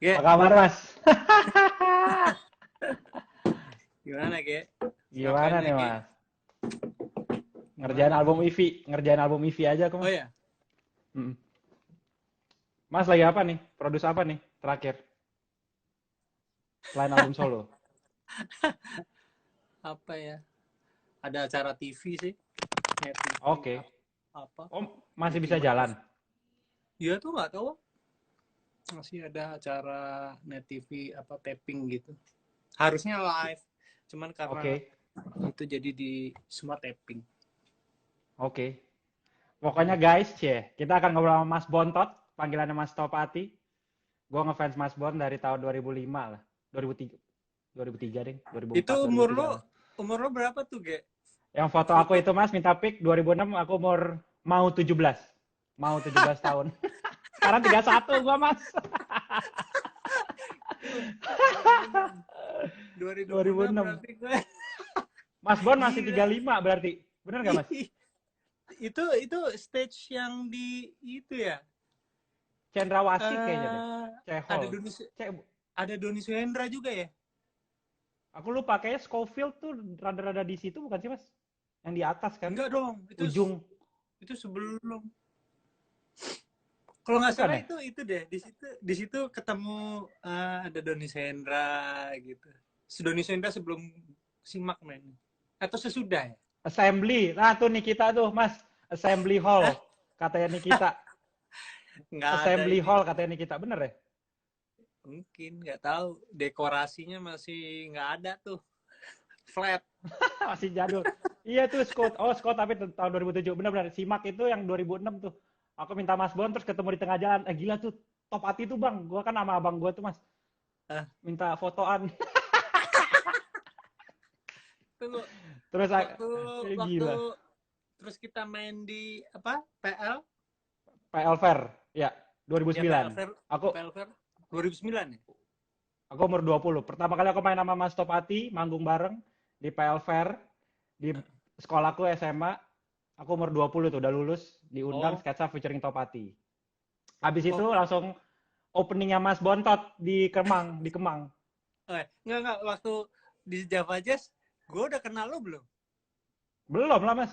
Ge, Apa kabar, Mas? gimana, Ge? Gimana Ngapain nih, lagi? Mas? Ngerjain Gimana? album EV, ngerjain album EV aja aku, Oh Mas. ya, Mm. Mas lagi apa nih? Produce apa nih terakhir? Selain album solo. apa ya? Ada acara TV sih, kayak TV Oke. apa? Oh, masih Mickey bisa Mouse. jalan. Dia tuh nggak tahu, masih ada acara net TV apa tapping gitu. Harusnya live, cuman karena Oke. itu jadi di semua tapping. Oke. Pokoknya guys, kita akan ngobrol sama Mas Bontot, panggilannya Mas Topati. Gue ngefans Mas Bon dari tahun 2005 lah. 2003. 2003 deh, Itu 2004, 2003 lah. umur lo berapa tuh, Ge? Yang foto aku Foto itu, Mas, minta pic 2006, aku umur mau 17. Mau 17 tahun. Sekarang 31 gua, Mas. itu 2006. 2006 2006. berarti gue Mas Bon masih gila. 35 berarti. Bener nggak, Mas? Itu stage yang di itu ya. Cendrawasih kayaknya deh. eh Cehol. ada Doni Cek, ada Doni Suhendra juga ya. aku lupa kayaknya Scofield tuh rada-rada di situ bukan sih, Mas? Yang di atas kan? Enggak dong, Ujung. itu sebelum. Kalau nggak Bukan salah ya? itu deh di situ ketemu ada Doni Suhendra gitu. Doni Suhendra sebelum Simak main atau sesudah ya? Assembly. Nah, tuh Nikita tuh, Mas. Assembly Hall. Hah? Katanya Nikita. Nggak ada Assembly ini. Hall katanya Nikita. Bener ya? Mungkin nggak tahu. Dekorasinya masih nggak ada tuh. Flat. Masih jadul. Iya tuh Scott. Oh, Scott tapi tahun 2007. Benar-benar. Simak itu yang 2006 tuh. Aku minta Mas Bon terus ketemu di tengah jalan. Gila tuh. Top hati tuh, Bang. Gua kan sama abang gua tuh, Mas. Ah, Minta fotoan. tunggu. Terus Waktu waktu gila. terus kita main di apa? PL? PL Fair. Ya, Ya 2009. PL Fair, Aku PL Fair 2009 ya? aku umur 20. Pertama kali aku main sama Mas Topati, manggung bareng di PL Fair di sekolahku SMA. Aku umur 20 tuh udah lulus, diundang Oh, sketsa featuring Topati. Habis itu oh, langsung openingnya Mas Bontot di Kemang, di Kemang. enggak waktu di Java Jazz, gue udah kenal lo belum? Belum lah, Mas.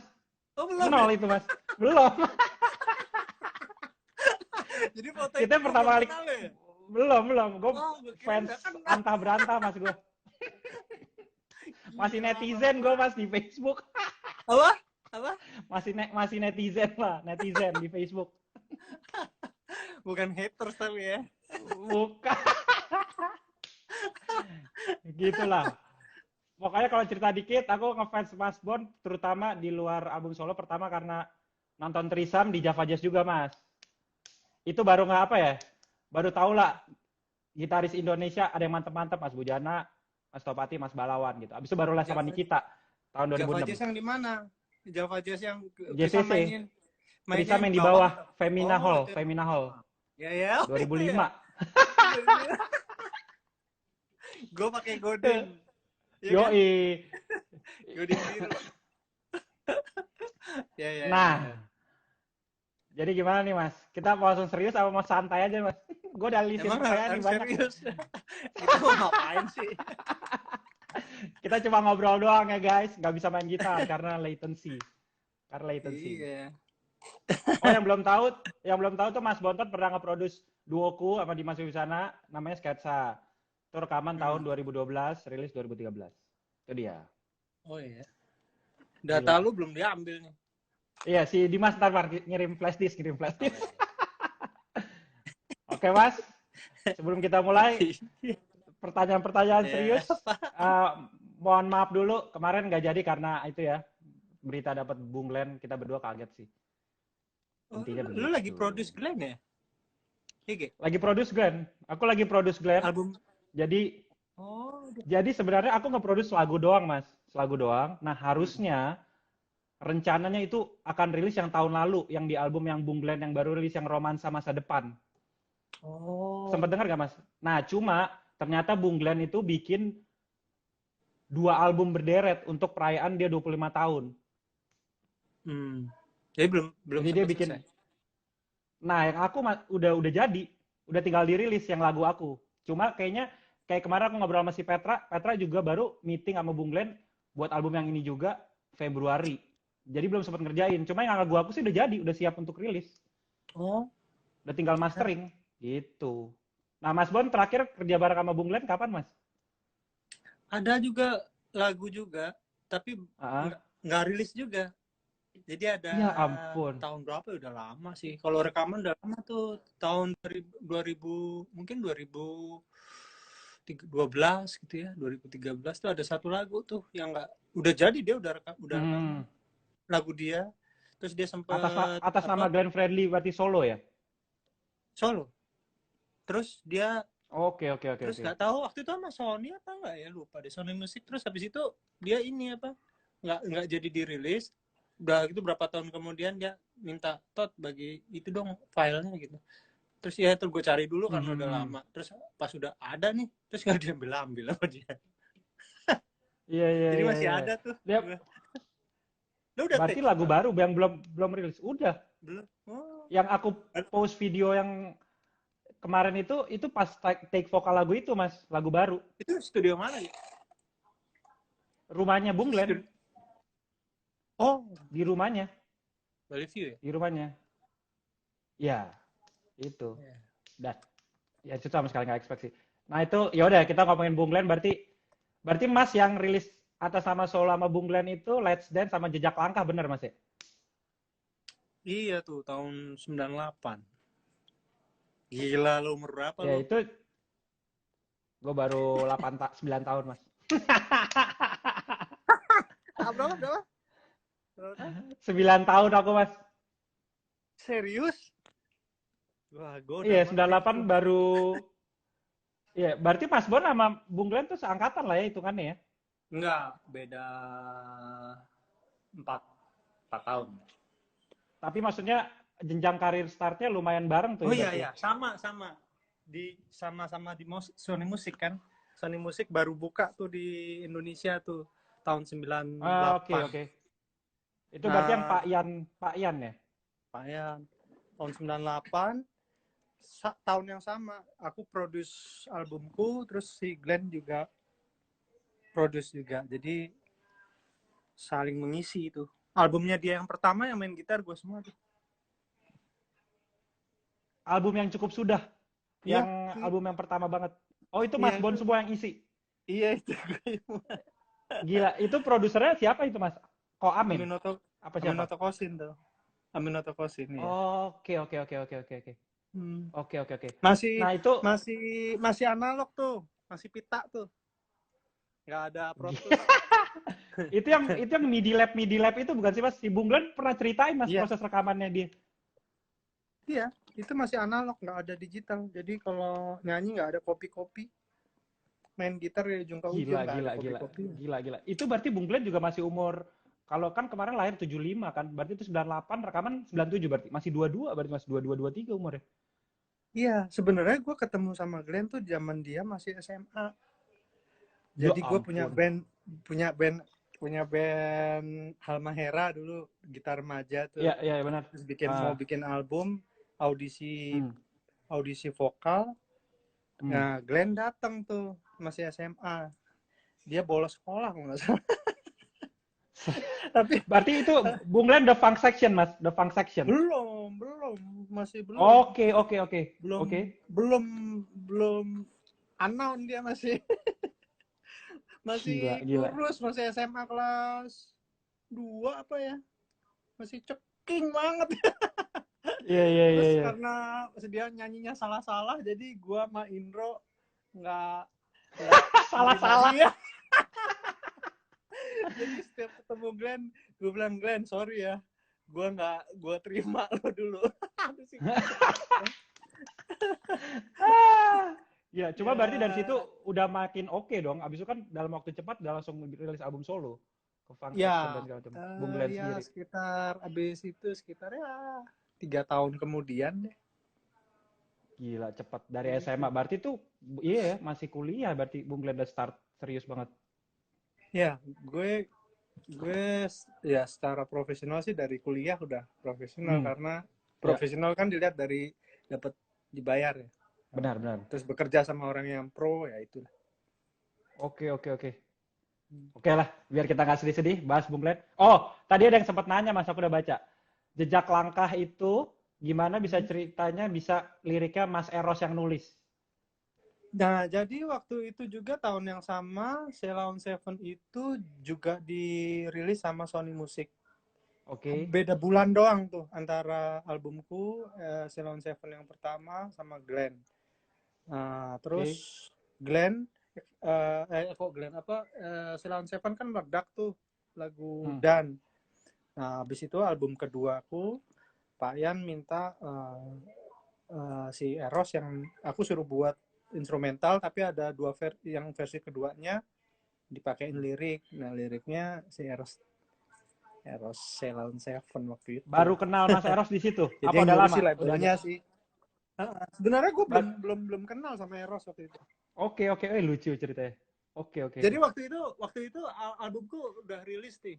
Oh belum ya? Nol itu, Mas. Belum. Jadi foto itu Kita gue pertama belum kali kenal lo ya? belum. Gue Oh, gue kira fans udah kenal. antah berantah, Mas gue. Masih Gila, netizen gue, Mas, di Facebook. apa? Apa? Masih netizen lah, netizen di Facebook. Bukan haters tapi ya. Bukan. Gitulah. Pokoknya kalau cerita dikit, aku ngefans Mas Bon, terutama di luar album solo pertama karena nonton Trisam di Java Jazz juga, Mas. Itu baru nggak apa ya? Baru tahu lah gitaris Indonesia ada yang mantep-mantep, Mas Bujana, Mas Topati, Mas Balawan gitu. Abis itu baru les sama Java, Nikita tahun Java 2006. Jazz yang di mana? Java Jazz yang bisa JCC, mainnya Trisam yang yang di bawah. bawah, Femina Oh, Hall, itu. Femina Hall, Ya ya, oh, itu ya. 2005. Gue pakai Godin, ya kan? Yoi. Godin biru. Ya. Nah, jadi gimana nih, Mas? Kita mau langsung serius apa mau santai aja, Mas? Gue udah lisin Emang pertanyaan nih harus banyak. serius? Kita mau ngapain sih? Kita cuma ngobrol doang ya, guys. Nggak bisa main gitar karena latency. Iya. Oh, yang belum tahu tuh Mas Bontot pernah nge-produce duoku sama Dimas Wisana, namanya Sketsa. Itu rekaman tahun 2012, rilis 2013. Itu dia. Oh iya. Gila. Data lu belum diambil nih. Iya, si Dimas ntar ngirim flash disk. Oke, Mas. Sebelum kita mulai, pertanyaan-pertanyaan serius. Mohon maaf dulu, kemarin nggak jadi karena itu ya, berita dapat Bung Glenn, kita berdua kaget sih. Intinya Lu begitu. lagi produce Glenn ya? Iya, Lagi produce Glenn. Aku lagi produce Glenn. album. Jadi Oh, sebenarnya aku nge-produce lagu doang, Mas. Lagu doang. Nah, harusnya rencananya itu akan rilis yang tahun lalu, yang di album yang Bung Glenn yang baru rilis yang Romansa Masa Depan. oh. Sempat dengar gak, Mas? Nah, cuma ternyata Bung Glenn itu bikin 2 album berderet untuk perayaan dia 25 tahun. Jadi belum Jadi dia bikin. selesai. Nah, yang aku udah jadi, udah tinggal dirilis yang lagu aku. Cuma kayaknya kayak kemarin aku ngobrol sama si Petra, Petra juga baru meeting sama Bung Glenn buat album yang ini juga Februari. Jadi belum sempat ngerjain. Cuma yang lagu aku sih udah jadi, udah siap untuk rilis. Oh, Udah tinggal mastering gitu. Nah, Mas Bon terakhir kerja bareng sama Bung Glenn kapan, Mas? ada juga lagu juga, tapi Ah, nggak rilis juga. Jadi ada ya ampun. tahun berapa ya, udah lama sih. Kalau rekaman udah lama tuh, tahun 2000 mungkin 2012 gitu ya, 2013 tuh ada satu lagu tuh yang nggak udah jadi, dia udah rekaman Hmm. lagu dia. Terus dia Atas sempet atas nama apa Glenn Fredly berarti solo ya? solo. Terus dia Oke, oke, oke, terus oke. nggak tahu waktu itu sama Sony apa nggak ya, lupa deh, Sony Music. Terus habis itu dia ini apa, nggak jadi dirilis. Udah gitu berapa tahun kemudian dia minta, Tot bagi itu dong filenya gitu. Terus ya terus gue cari dulu karena udah Hmm. lama. Terus pas udah ada nih, terus nggak diambil ambil sama dia. Iya, iya, Jadi iya, masih iya. ada tuh. Dia Lo udah berarti take lagu vokal? baru yang belum belum rilis. Udah. Belum. Oh. Yang aku post video yang kemarin itu pas take vokal lagu itu, Mas, lagu baru. Itu studio mana ya? Rumahnya Bung Glenn, Studio. Oh, di rumahnya, Bali View ya? di rumahnya. Ya, itu. Yeah. Dan ya itu sama sekali nggak expect sih. Nah, itu ya udah kita ngomongin Bung Glenn berarti berarti Mas yang rilis atas nama solo sama Bung Glenn itu Let's Dance sama Jejak Langkah bener, Mas ya? Iya tuh tahun 98. Gila, lu umur berapa Ya lu? itu gue baru 9 tahun, Mas. Ah, berapa berapa? Berapa tahun? 9 tahun aku, Mas. Serius? Wah, gue udah Iya, gede 98 tuh. baru. Iya, berarti Mas Bon sama Bung Glenn tuh seangkatan lah ya hitungannya ya. Enggak, beda 4, 4 tahun. Tapi maksudnya jenjang karir startnya lumayan bareng tuh Oh ya iya berarti ya. ya, sama-sama. Sama-sama di Sony Music kan. Sony Music baru buka tuh di Indonesia tuh tahun Ah, oke 98. oke. Itu berarti yang Nah, Pak Yan ya. lumayan. Tahun 98, tahun yang sama aku produce albumku, terus si Glenn juga produce juga. Jadi saling mengisi itu. Albumnya dia yang pertama yang main gitar gue semua tuh. Album yang cukup sudah, Iya, yang album yang pertama banget. Oh, itu iya Mas Bon itu. semua yang isi. Iya itu. Gila, itu produsernya siapa itu, Mas? Ko Amin? Aminoto Apa siapa? Aminoto Kosin tuh. Aminoto Kosin ya. Oke, oke, oke, oke, oke, oke. Hmm. Oke, oke, oke. Masih Nah, itu masih masih analog tuh, masih pita tuh. Nggak ada Pro Tools. itu yang MIDI lab itu bukan sih, Mas? Si Bung Glenn pernah ceritain, Mas, Iya, proses rekamannya dia. iya. Itu masih analog, nggak ada digital. Jadi kalau nyanyi nggak ada kopi-kopi. Main gitar dari ujung ke ujung Gila, nggak ada gila, gila. kopi-kopi. Gila, gila. Itu berarti Bung Glenn juga masih umur, kalau kan kemarin lahir 75 kan, berarti itu 98, rekaman 97 berarti. Masih 22 berarti, Mas. 22, 23 umurnya. Iya, sebenarnya gue ketemu sama Glenn tuh zaman dia masih SMA. Ya Jadi gue ampun. punya band, punya band Halmahera dulu, gitar remaja tuh. Iya, iya, benar. Terus mau Ah, bikin album, audisi hmm, audisi vokal. hmm. Nah, Glenn datang tuh masih SMA. Dia bolos sekolah kalau nggak salah. Tapi Berarti itu Bung Glenn The Funk Section, Mas. The Funk Section. belum, masih Oke, oke, oke. belum, Oke. belum, belum unknown dia masih Gila, masih gila. kurus, masih SMA kelas 2 apa ya, masih ceking banget. Iya, iya, iya, Terus iya. karena dia nyanyinya salah-salah, jadi gua sama Indro nggak nggak nerima Salah-salah. dia. Jadi setiap ketemu Glenn, gue bilang, Glenn sorry ya, gue terima lo dulu. Aduh sih. Ah. Ya, cuma berarti dari situ Ya, udah makin oke dong. Abis itu kan dalam waktu cepat udah langsung rilis album solo ke Funk Section dan ya, segala macam. Bung Glenn ya sendiri. sekitar abis itu sekitar ya 3 tahun kemudian deh. Gila, cepat dari Gitu. SMA. Berarti tuh iya ya, masih kuliah berarti Bung Glenn udah start serius banget. Ya, gue ya secara profesional sih dari kuliah udah profesional, Hmm. karena Ya. profesional kan dilihat dari dapat dibayar ya. Benar. Terus bekerja sama orang yang pro, ya itulah. Oke. Oke lah, biar kita nggak sedih-sedih, bahas Bung Glenn. Oh, tadi ada yang sempat nanya, Mas, aku udah baca. Jejak Langkah itu gimana bisa ceritanya, bisa liriknya Mas Eros yang nulis? Nah, jadi waktu itu juga tahun yang sama, Sheila on Seven itu juga dirilis sama Sony Music. Oke. Beda bulan doang tuh antara albumku Sheila on Seven yang pertama sama Glenn. Nah, terus Oke. Glenn kok Glenn apa Sheila on Seven kan meledak tuh lagu Hmm. Dan. Nah, habis itu album kedua aku Pak Yan minta si Eros yang aku suruh buat instrumental, tapi ada yang versi keduanya dipakein lirik. Nah, liriknya si Eros Sheila on Seven waktu itu. Baru kenal Mas Eros di situ? Jadi Apa yang udah nyuruh lama? si Udah agak. labelnya sih. Sebenarnya gue Bar- belum kenal sama Eros waktu itu. Oke. Lucu ceritanya. Oke. Jadi waktu itu albumku udah rilis nih.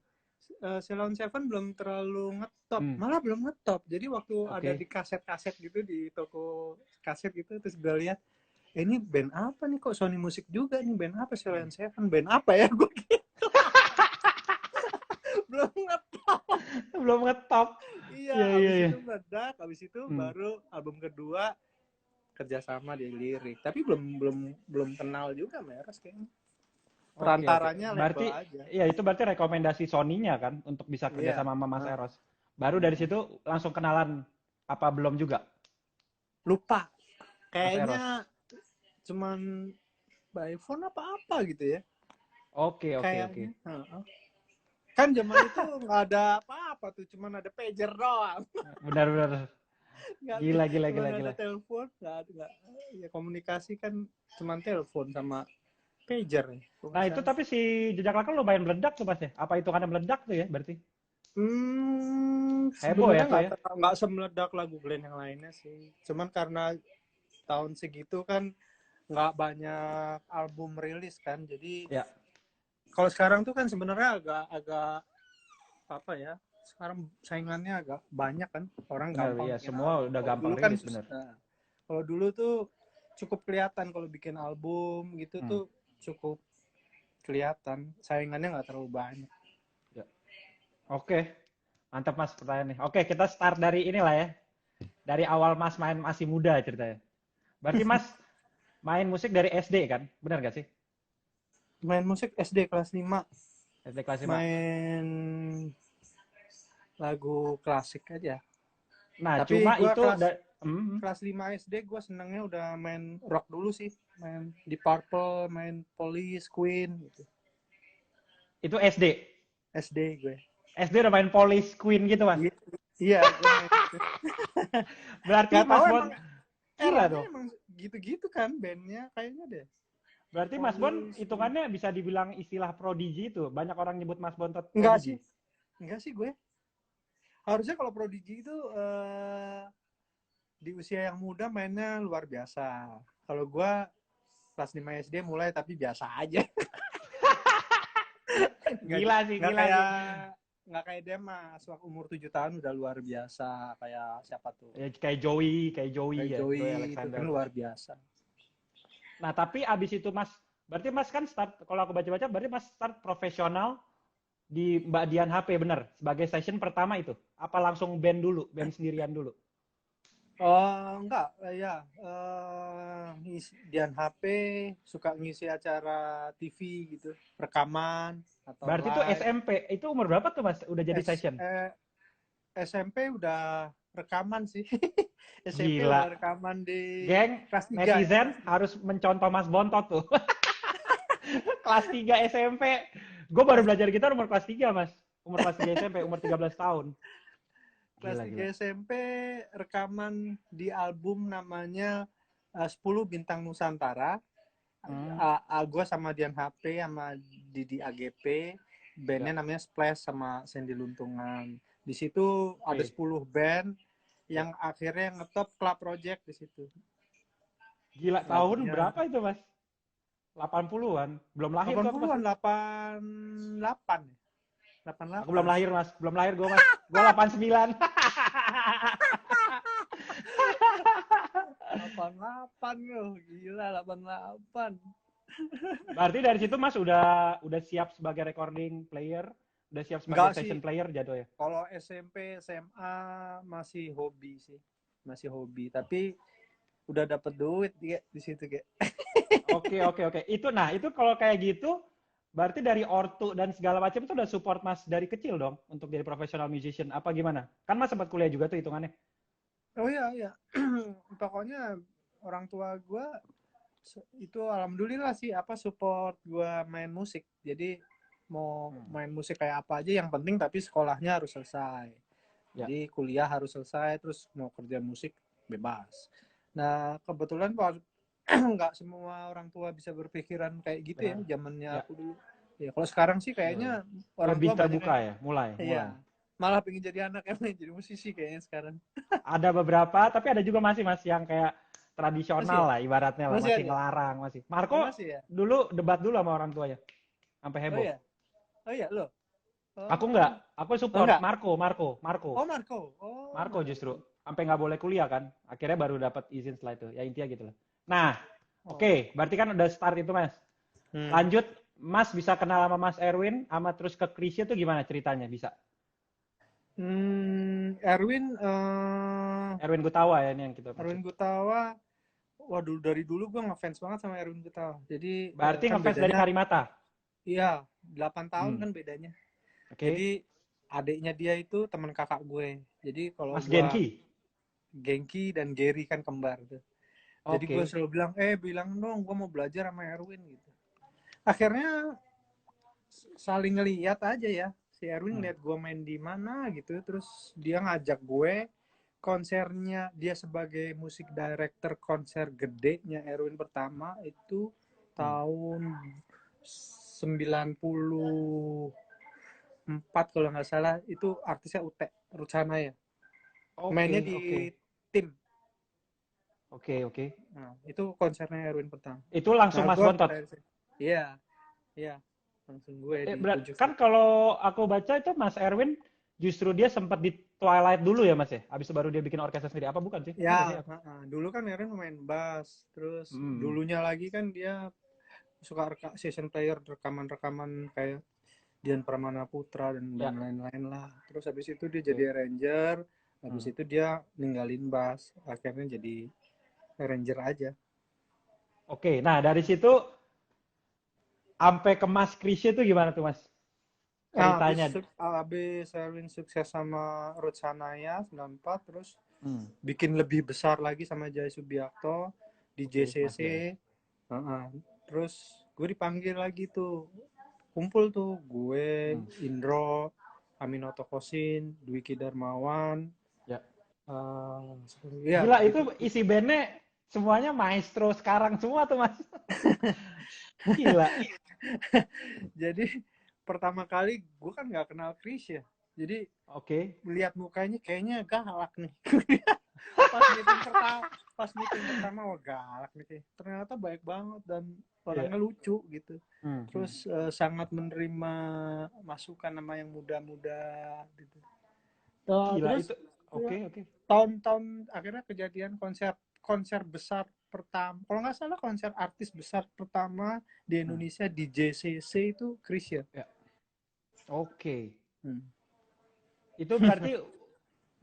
Sheila on Seven belum terlalu ngetop, malah belum ngetop. Jadi waktu ada Oke. di kaset-kaset gitu di toko kaset gitu, terus gue lihat ini band apa nih, kok Sony Music juga nih, band apa Sheila on Seven, band apa ya, gue gitu. Belum ngetop. Belum ngetop. Iya, abis Iya. itu meledak, abis itu baru album kedua kerjasama di lirik. Tapi belum kenal juga Meres kayaknya. Oke. Perantaranya label Berarti aja. ya itu berarti rekomendasi Sony-nya kan untuk bisa kerja Iya. sama Mas Eros. Baru dari situ langsung kenalan apa belum juga Lupa. Mas Eros? Kayaknya cuman by phone apa-apa gitu ya. Oke. Kayaknya. Kan zaman itu nggak ada apa-apa tuh, cuman ada pager doang. Benar. Nggak, cuman ada Gila. telepon, nggak ya, komunikasi kan cuman telepon sama pager nih. Nah itu tapi si Jejak Langkah lumayan meledak tuh Mas ya? Apa hitungannya meledak tuh ya berarti? Heboh ya Sebenarnya tuh ya? nggak semeledak lagu Glenn yang lainnya sih. Cuman karena tahun segitu kan nggak banyak album rilis kan, jadi Ya. kalau sekarang tuh kan sebenarnya agak apa ya? Sekarang saingannya agak banyak kan, orang Benar, gampang ya bikin semua album. udah Kalau gampang dulu kan rilis bener. kalau dulu tuh cukup kelihatan kalau bikin album gitu tuh cukup kelihatan, saingannya nggak terlalu banyak. Ya. Oke, mantap Mas pertanyaan nih. Oke, kita start dari inilah ya. Dari awal Mas main masih muda ceritanya. Berarti Mas main musik dari SD kan? Benar gak sih? Main musik SD kelas 5. SD kelas 5. Main lagu klasik aja. Nah, Tapi cuma gue itu kelas 5 SD gue senengnya udah main rock dulu sih. Main di Purple, main Police, Queen gitu. itu SD. SD gue. SD udah main Police Queen gitu Mas. Iya, gue main gitu. Berarti Gak Mas tahu Bon emang gila eranya dong. emang gitu-gitu kan bandnya kayaknya deh. Berarti Mas Bon hitungannya bisa dibilang istilah prodigi itu. Banyak orang nyebut Mas Bon prodigi. Enggak sih gue. Harusnya kalau prodigi itu di usia yang muda mainnya luar biasa. Kalau gue kelas 5 SD mulai tapi biasa aja. Gila sih. Nggak kayak Demas, waktu umur 7 tahun udah luar biasa. Kayak siapa tuh? Ya, kayak Joey Kayak ya. Joey itu Alexander. kan luar biasa. Nah, tapi abis itu Mas, berarti Mas kan start, kalau aku baca-baca, berarti Mas start profesional di Mbak Dian HP, bener? Sebagai session pertama itu? Apa langsung band dulu, band sendirian dulu? Enggak, ya. Dian HP suka ngisi acara TV gitu, rekaman atau Berarti itu live. SMP, itu umur berapa tuh Mas udah jadi session? SMP udah rekaman sih. SMP Gila. udah rekaman di Geng, kelas 3 netizen ya, harus mencontoh Mas Bontot tuh. Kelas 3 SMP. Gue baru belajar gitar umur kelas 3 Mas. Umur kelas 3 SMP, umur 13 tahun. Kelas 3 SMP rekaman di album namanya 10 Bintang Nusantara. Gue sama Dian HP sama Didi AGP, bandnya namanya Splash sama Sandy Luntungan. Di situ ada 10 band yang akhirnya ngetop Club Project di situ. Gila, tahun berapa itu Mas? 80-an? Belum lahir tuh aku Mas. 88. 88. Aku belum lahir Mas, belum lahir gue Mas. Gue 89. 88 loh, gila 88. Berarti dari situ Mas udah siap sebagai recording player, udah siap sebagai Enggak sih, session player jatuh ya? kalau SMP, SMA masih hobi sih. Masih hobi, tapi udah dapet duit di situ kayak. Oke. Itu kalau kayak gitu, berarti dari ortu dan segala macam itu udah support Mas dari kecil dong untuk jadi professional musician. Apa gimana? Kan Mas sempat kuliah juga tuh hitungannya. Oh iya. Pokoknya orang tua gue itu alhamdulillah sih support gue main musik. Jadi mau main musik kayak apa aja yang penting tapi sekolahnya harus selesai. Ya. Jadi kuliah harus selesai terus mau kerja musik bebas. Nah, kebetulan nggak semua orang tua bisa berpikiran kayak gitu ya Benar. zamannya Ya. aku dulu. Ya kalau sekarang sih kayaknya orang Lebih tua banyak terbuka yang ya, mulai. iya, malah pengen jadi anak yang main jadi musisi kayaknya sekarang. Ada beberapa, tapi ada juga masih Mas yang kayak Masih tradisional ya? lah ibaratnya lah, Masih masih ada? ngelarang masih. Oh, Marco masih ya? dulu debat dulu sama orang tuanya, sampai Oh heboh. iya? Oh iya loh. Aku enggak, Oh. aku Oh support enggak? Marco. Oh Marco. Oh Marco justru Marco. sampai nggak boleh kuliah kan, akhirnya baru dapat izin setelah itu. Ya intinya gitu lah. Nah, Oh. oke, berarti kan udah start itu Mas. Lanjut, Mas bisa kenal sama Mas Erwin, sama terus ke Krisya tuh gimana ceritanya bisa? Erwin, Erwin Gutawa ya ini yang kita maksud. Erwin Gutawa. Waduh, dari dulu gue ngefans banget sama Erwin Gutawa. Jadi Berarti kan ngefans dari bedanya, Karimata. iya 8 tahun kan bedanya. Oke. Jadi adiknya dia itu teman kakak gue. Jadi kalau Mas gue Genki. Genki dan Gary kan kembar tuh. Jadi gue Oke. selalu bilang dong, gue mau belajar sama Erwin gitu. Akhirnya saling ngeliat aja ya. Si Erwin ngeliat gue main di mana gitu, terus dia ngajak gue konsernya, dia sebagai musik director konser gedenya Erwin pertama itu tahun 94 kalau nggak salah, itu artisnya Ute Rucana ya. Mainnya di tim. Oke. Nah, itu konsernya Erwin pertama. Itu langsung Nah, Mas gue Bontot. iya, langsung gue dipujuk. Kan kalau aku baca itu Mas Erwin justru dia sempat di Twilight dulu ya Mas ya? Habis itu baru dia bikin orkestra sendiri. Apa bukan sih? Ya, dulu kan Erwin main bass, terus dulunya lagi kan dia suka session player, rekaman-rekaman kayak Dian Pramana Putra dan lain-lain lah. Terus habis itu dia jadi arranger, habis itu dia ninggalin bass, akhirnya jadi arranger aja. Oke, nah dari situ sampai ke Mas Krisya itu gimana tuh Mas? Ceritanya. Habis Erwin sukses sama Ruth Sanaya 94, terus bikin lebih besar lagi sama Jaya Subiakto di JCC. Terus gue dipanggil lagi tuh, kumpul tuh gue, Indro, Aminoto Kosin, Dwiki Darmawan. Gila itu isi bandnya semuanya maestro sekarang semua tuh Mas. Gila. Jadi pertama kali gue kan nggak kenal Chris ya, jadi melihat mukanya kayaknya galak nih. pas meeting pertama wah galak nih, ternyata baik banget dan orangnya lucu gitu. Terus sangat menerima masukan sama yang muda-muda gitu. Gila Terus itu. Oke. Tahun-tahun akhirnya kejadian konser besar pertama, kalau nggak salah konser artis besar pertama di Indonesia di JCC itu Chris ya. Oke. Itu berarti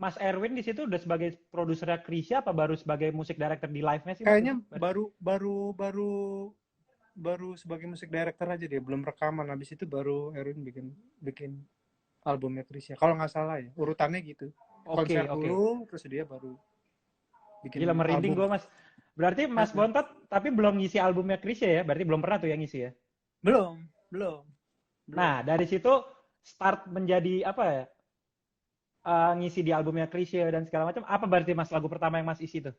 Mas Erwin di situ udah sebagai produsernya Krisya apa baru sebagai musik director di live-nya sih? Kayaknya baru sebagai musik director aja dia, belum rekaman. Habis itu baru Erwin bikin albumnya Krisya. Kalau nggak salah ya, urutannya gitu. Konser dulu, terus dia baru bikin Gila merinding album. gue Mas. Berarti Mas Bontot tapi belum ngisi albumnya Krisya ya? Berarti belum pernah tuh yang ngisi ya? Belum. Nah, dari situ start menjadi apa ya? Ngisi di albumnya Krisya dan segala macam. Apa berarti Mas lagu pertama yang Mas isi tuh?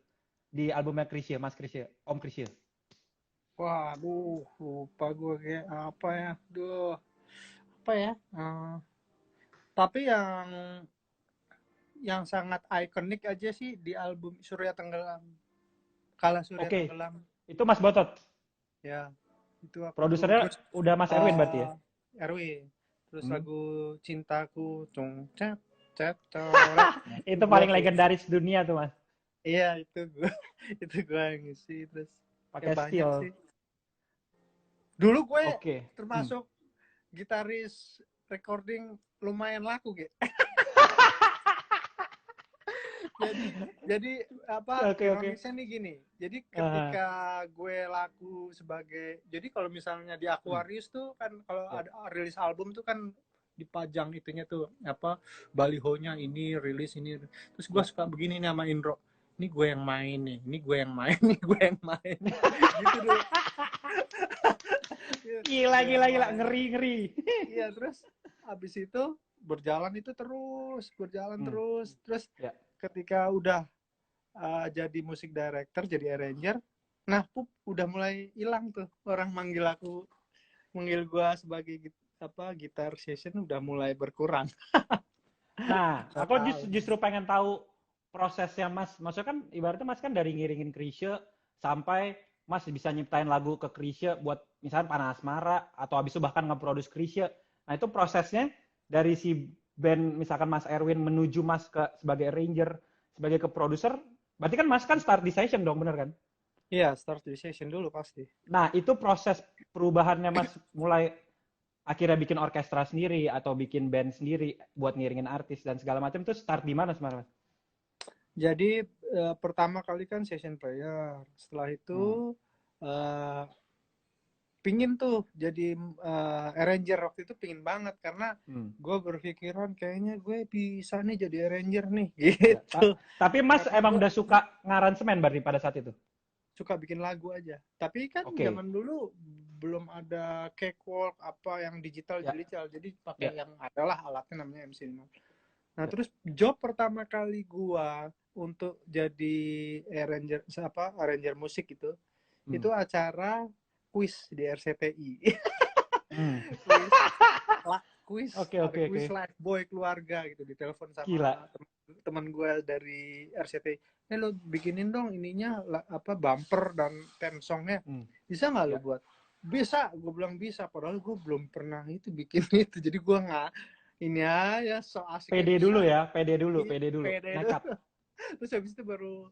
Di albumnya Krisya, Mas Krisya, Om Krisya. Wah, lupa gue kayak apa ya. Apa ya? Tapi yang sangat ikonik aja sih di album Surya Tenggelam. Kala Surya Tenggelam. Itu Mas Botot. Ya, itu aku. Produsernya udah Mas Erwin berarti ya? Erwin. Terus lagu Cintaku, itu paling legendaris dunia tuh Mas. Iya, itu gue itu gue yang ngisi. Terus ya Pakai banyak steel. sih. Dulu gue Oke. termasuk gitaris recording lumayan laku gitu. jadi jadi apa Oke, oke. ironisnya nih gini. Jadi Ah, ketika gue laku sebagai, jadi kalau misalnya di Aquarius tuh kan kalau ya. ada rilis album tuh kan dipajang itunya tuh apa balihonya ini rilis ini. Terus gue Ya. suka begini nih sama Indro. Ini gue yang main nih, ini gue yang main, nih gue yang main. Gitu dulu. Gila, Gue yang gila, gila. main. Ngeri, ngeri. Iya, terus habis itu berjalan itu terus, berjalan Hmm, terus. Terus ya. ketika udah jadi musik director, jadi arranger, nah udah mulai hilang tuh orang manggil gua sebagai apa gitar session udah mulai berkurang. Nah, Nggak aku tahu. justru pengen tahu prosesnya Mas. Maksudnya kan ibaratnya Mas kan dari ngiringin Chrisye sampai Mas bisa nyiptain lagu ke Chrisye buat misalnya Panas Asmara atau habis itu bahkan nge-produce Chrisye. Nah, itu prosesnya dari si band misalkan Mas Erwin menuju Mas ke sebagai arranger, sebagai ke produser. Berarti kan Mas kan start di session dong, bener kan? Iya, start di session dulu pasti. Nah, itu proses perubahannya Mas mulai akhirnya bikin orkestra sendiri atau bikin band sendiri buat ngiringin artis dan segala macam itu start di mana sebenarnya? Jadi pertama kali kan session player. Setelah Hmm. itu eh, pingin tuh jadi arranger. Waktu itu pingin banget karena Hmm. gue berpikiran kayaknya gue bisa nih jadi arranger nih Ya. gitu. Tapi Mas Karena emang gue udah suka ngaransemen berarti pada saat itu? suka bikin lagu aja. Tapi kan Oke. zaman dulu belum ada cakewalk apa yang digital Ya, digital. Jadi ya, pakai yang adalah alatnya namanya MC5. Nah, ya. terus job pertama kali gua untuk jadi arranger apa arranger musik Hmm. itu acara kuis di RCTI. Hmm. kuis kuis Oke, ada oke, oke. kuis live boy keluarga gitu ditelepon Gila. sama teman gue dari RCTI. Lo bikinin dong ininya apa bumper dan theme songnya, Hmm. bisa nggak lo Ya. buat? Bisa, gue bilang bisa, padahal gue belum pernah itu bikin itu. Jadi gue nggak ini aja so asiknya PD bisa. dulu ya, PD dulu, Iya, PD dulu. pede itu. Nekat. Terus habis itu baru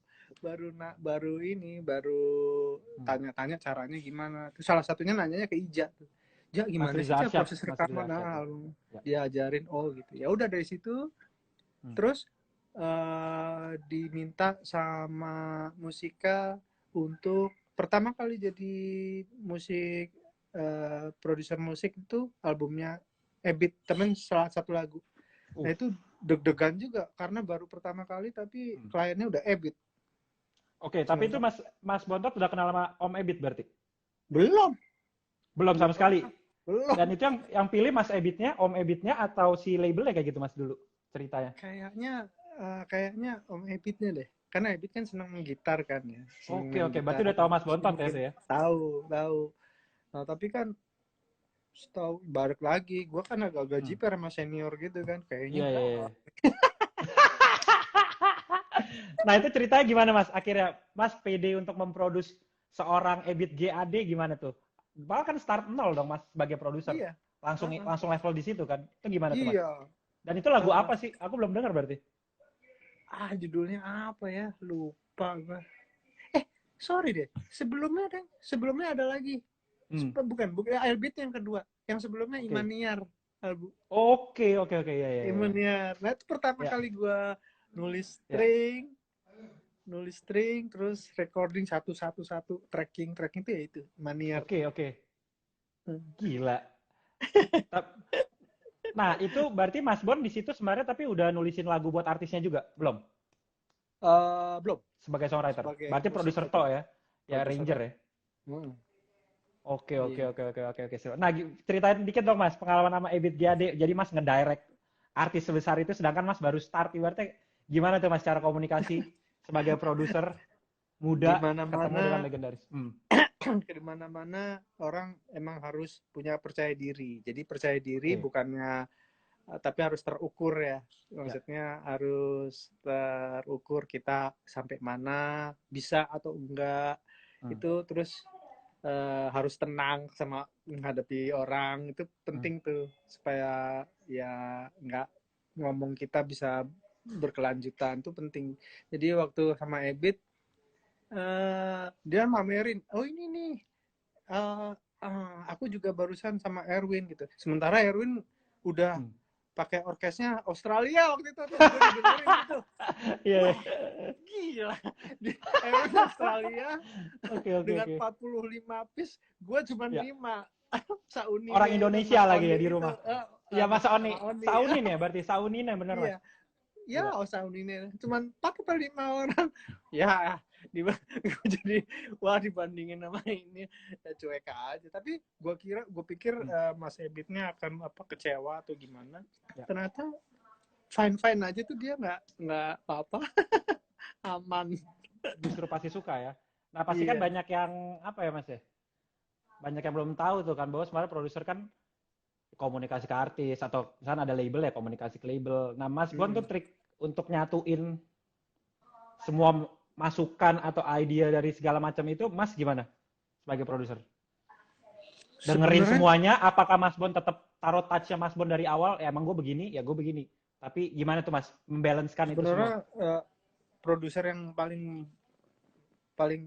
Hmm. tanya-tanya caranya gimana. Terus salah satunya nanyanya ke Ija tuh. Ja, Mas gimana sih Riza Ca Arsyad, proses Mas Riza rekaman? Arsyad ya. Nah, Ya. diajarin oh gitu. Ya udah dari situ Hmm. terus diminta sama Musika untuk pertama kali jadi musik produser musik itu albumnya Ebit temen salah satu lagu. Nah itu deg-degan juga karena baru pertama kali tapi Hmm. kliennya udah Ebit. Oke, tapi Seneng itu banget. Mas Bontot udah kenal sama Om Ebit berarti? Belum, Belum belum sama sekali. pernah. Belum. Dan itu yang pilih Mas Ebitnya, Om Ebitnya atau si labelnya kayak gitu Mas dulu ceritanya? Kayaknya Om Ebitnya deh. Karena Ebit kan seneng gitar kan ya, seneng Oke, main oke. Berarti gitar. udah tahu Mas Terus dia Bontot ya mungkin itu ya? tahu, tahu. Nah, tapi kan setahu balik lagi, gue kan agak-agak Hmm. jiper sama senior gitu kan, kayaknya Iya, iya, galak. iya. Nah, itu ceritanya gimana, Mas? Akhirnya Mas PD untuk memproduksi seorang Ebit GAD gimana tuh? Bahkan start nol dong, Mas, sebagai produser. Iya, Langsung uh-uh. langsung level di situ kan. Itu gimana tuh, Mas? Iya. Dan itu lagu Uh, apa sih? Aku belum dengar berarti. Judulnya apa ya? Lupa gue. Sorry deh. Sebelumnya ada lagi. Hmm. Bukan Airbeat yang kedua. Yang sebelumnya Oke. Imaniar. Album Oke, oke, oke. Ya, ya, ya. Imaniar. Nah, itu pertama Ya, kali gue nulis ya. string, nulis string, terus recording satu tracking itu ya itu Imaniar. Oke, oke. Hmm. Gila. Nah, itu berarti Mas Bon di situ sebenarnya tapi udah nulisin lagu buat artisnya juga? Belum? Belum Sebagai songwriter. sebagai Berarti musik produser aja to ya? Ya, produser arranger aja. ya? Hmm. Oke, oke, Iya. oke, oke, oke, oke. Nah, ceritain dikit dong Mas, pengalaman sama Ebit Giade. Jadi Mas ngedirect artis sebesar itu, sedangkan Mas baru start. Ibaratnya gimana tuh Mas cara komunikasi sebagai produser Di muda ketemu mana-mana dengan legendaris? Hmm. di mana-mana orang emang harus punya percaya diri. Jadi percaya diri Oke, bukannya tapi harus terukur ya. ya. Maksudnya harus terukur kita sampai mana bisa atau enggak. Hmm. Itu terus harus tenang sama menghadapi orang itu Hmm. penting tuh supaya ya nggak ngomong kita bisa berkelanjutan tuh penting. Jadi waktu sama Ebit dia mamerin, oh ini nih aku juga barusan sama Erwin gitu. Sementara Erwin udah pakai orkesnya Australia waktu itu tuh gue dengerin gitu. Iya. Wah, gila. Di Erwin Australia Oke. dengan 45 piece, gue cuma Ya. 5. Saunine Orang itu, Indonesia Mas lagi ya Oni di itu. rumah. Iya, Mas Oni. Sama Oni. Saunin ya berarti Saunin ya benar, Mas. Iya. Ya, Gila. Saunine cuman 4 atau 5 orang. Ya, jadi wah dibandingin sama ini ya cuek aja. Tapi gue pikir Mas Ebitnya akan kecewa atau gimana. Ya. Ternyata fine aja tuh, dia nggak apa-apa. Aman. Justru pasti suka ya. Nah pasti kan banyak yang apa ya Mas ya, banyak yang belum tahu tuh kan bahwa sebenarnya produser kan komunikasi ke artis atau misalnya ada label ya komunikasi ke label. Nah Mas Bon tuh trik untuk nyatuin semua masukan atau ide dari segala macam itu Mas gimana sebagai produser? Dengerin semuanya, apakah Mas Bon tetap taruh touch-nya Mas Bon dari awal, ya emang gue begini, ya gue begini. Tapi gimana tuh Mas membalancekan itu semua? Produser yang paling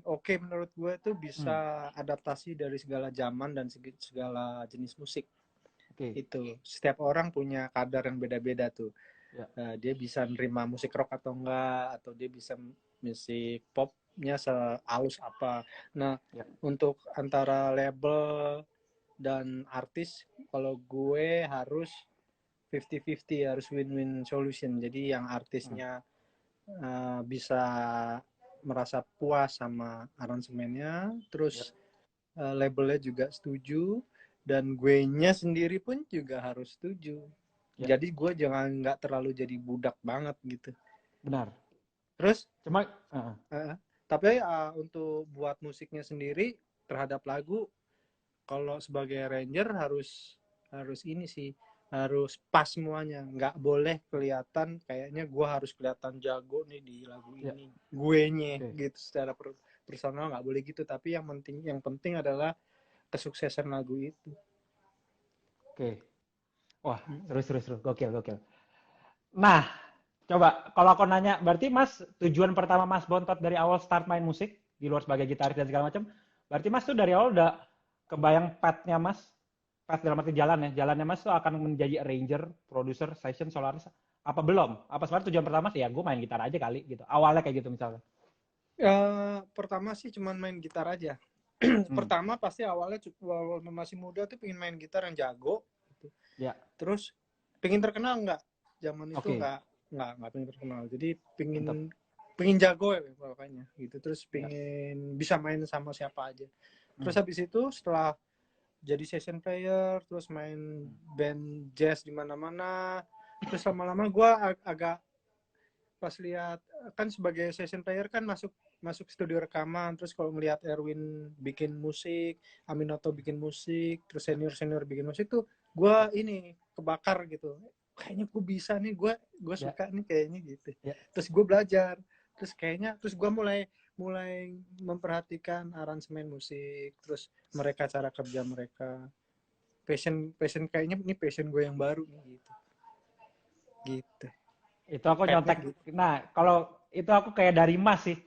oke menurut gue tuh bisa adaptasi dari segala zaman dan segala jenis musik. Itu setiap orang punya kadar yang beda-beda tuh. Dia bisa nerima musik rock atau enggak, atau dia bisa musik popnya sehalus apa. Nah, untuk antara label dan artis, kalau gue harus 50-50, harus win-win solution. Jadi yang artisnya bisa merasa puas sama aransemennya, terus labelnya juga setuju, dan gue-nya sendiri pun juga harus setuju. Jadi gue jangan nggak terlalu jadi budak banget gitu. Benar. Terus cuma tapi untuk buat musiknya sendiri terhadap lagu, kalau sebagai arranger harus ini sih, harus pas semuanya. Nggak boleh kelihatan kayaknya gue harus kelihatan jago nih di lagu ini, gue-nya gitu secara personal, nggak boleh gitu. Tapi yang penting adalah kesuksesan lagu itu. Wah, seru, gokil. Nah, coba kalau aku nanya, berarti Mas tujuan pertama Mas Bontot dari awal start main musik di luar sebagai gitaris dan segala macam, berarti Mas tuh dari awal udah kebayang path-nya Mas, path dalam arti jalannya Mas tuh akan menjadi arranger, producer, session, soloist, apa belum? Apa sebenarnya tujuan pertama sih ya gue main gitar aja kali gitu, awalnya kayak gitu misalnya? Pertama sih cuman main gitar aja. Pertama pasti awalnya masih muda tuh pengen main gitar yang jago gitu. Terus pengen terkenal nggak? Zaman itu nggak pengen terkenal. Jadi pengen jago ya pokoknya gitu. Terus pengen bisa main sama siapa aja. Terus habis itu setelah jadi session player, terus main band jazz di mana-mana, terus lama-lama gue agak pas lihat kan sebagai session player kan masuk studio rekaman, terus kalau ngelihat Erwin bikin musik, Aminoto bikin musik, terus senior bikin musik tuh gue ini kebakar gitu, kayaknya gue bisa nih, gue suka nih kayaknya gitu. Terus gue belajar, terus gue mulai memperhatikan aransemen musik, terus mereka cara kerja mereka, passion kayaknya ini passion gue yang baru nih gitu. Itu aku nyontek gitu. Nah kalau itu aku kayak dari Mas sih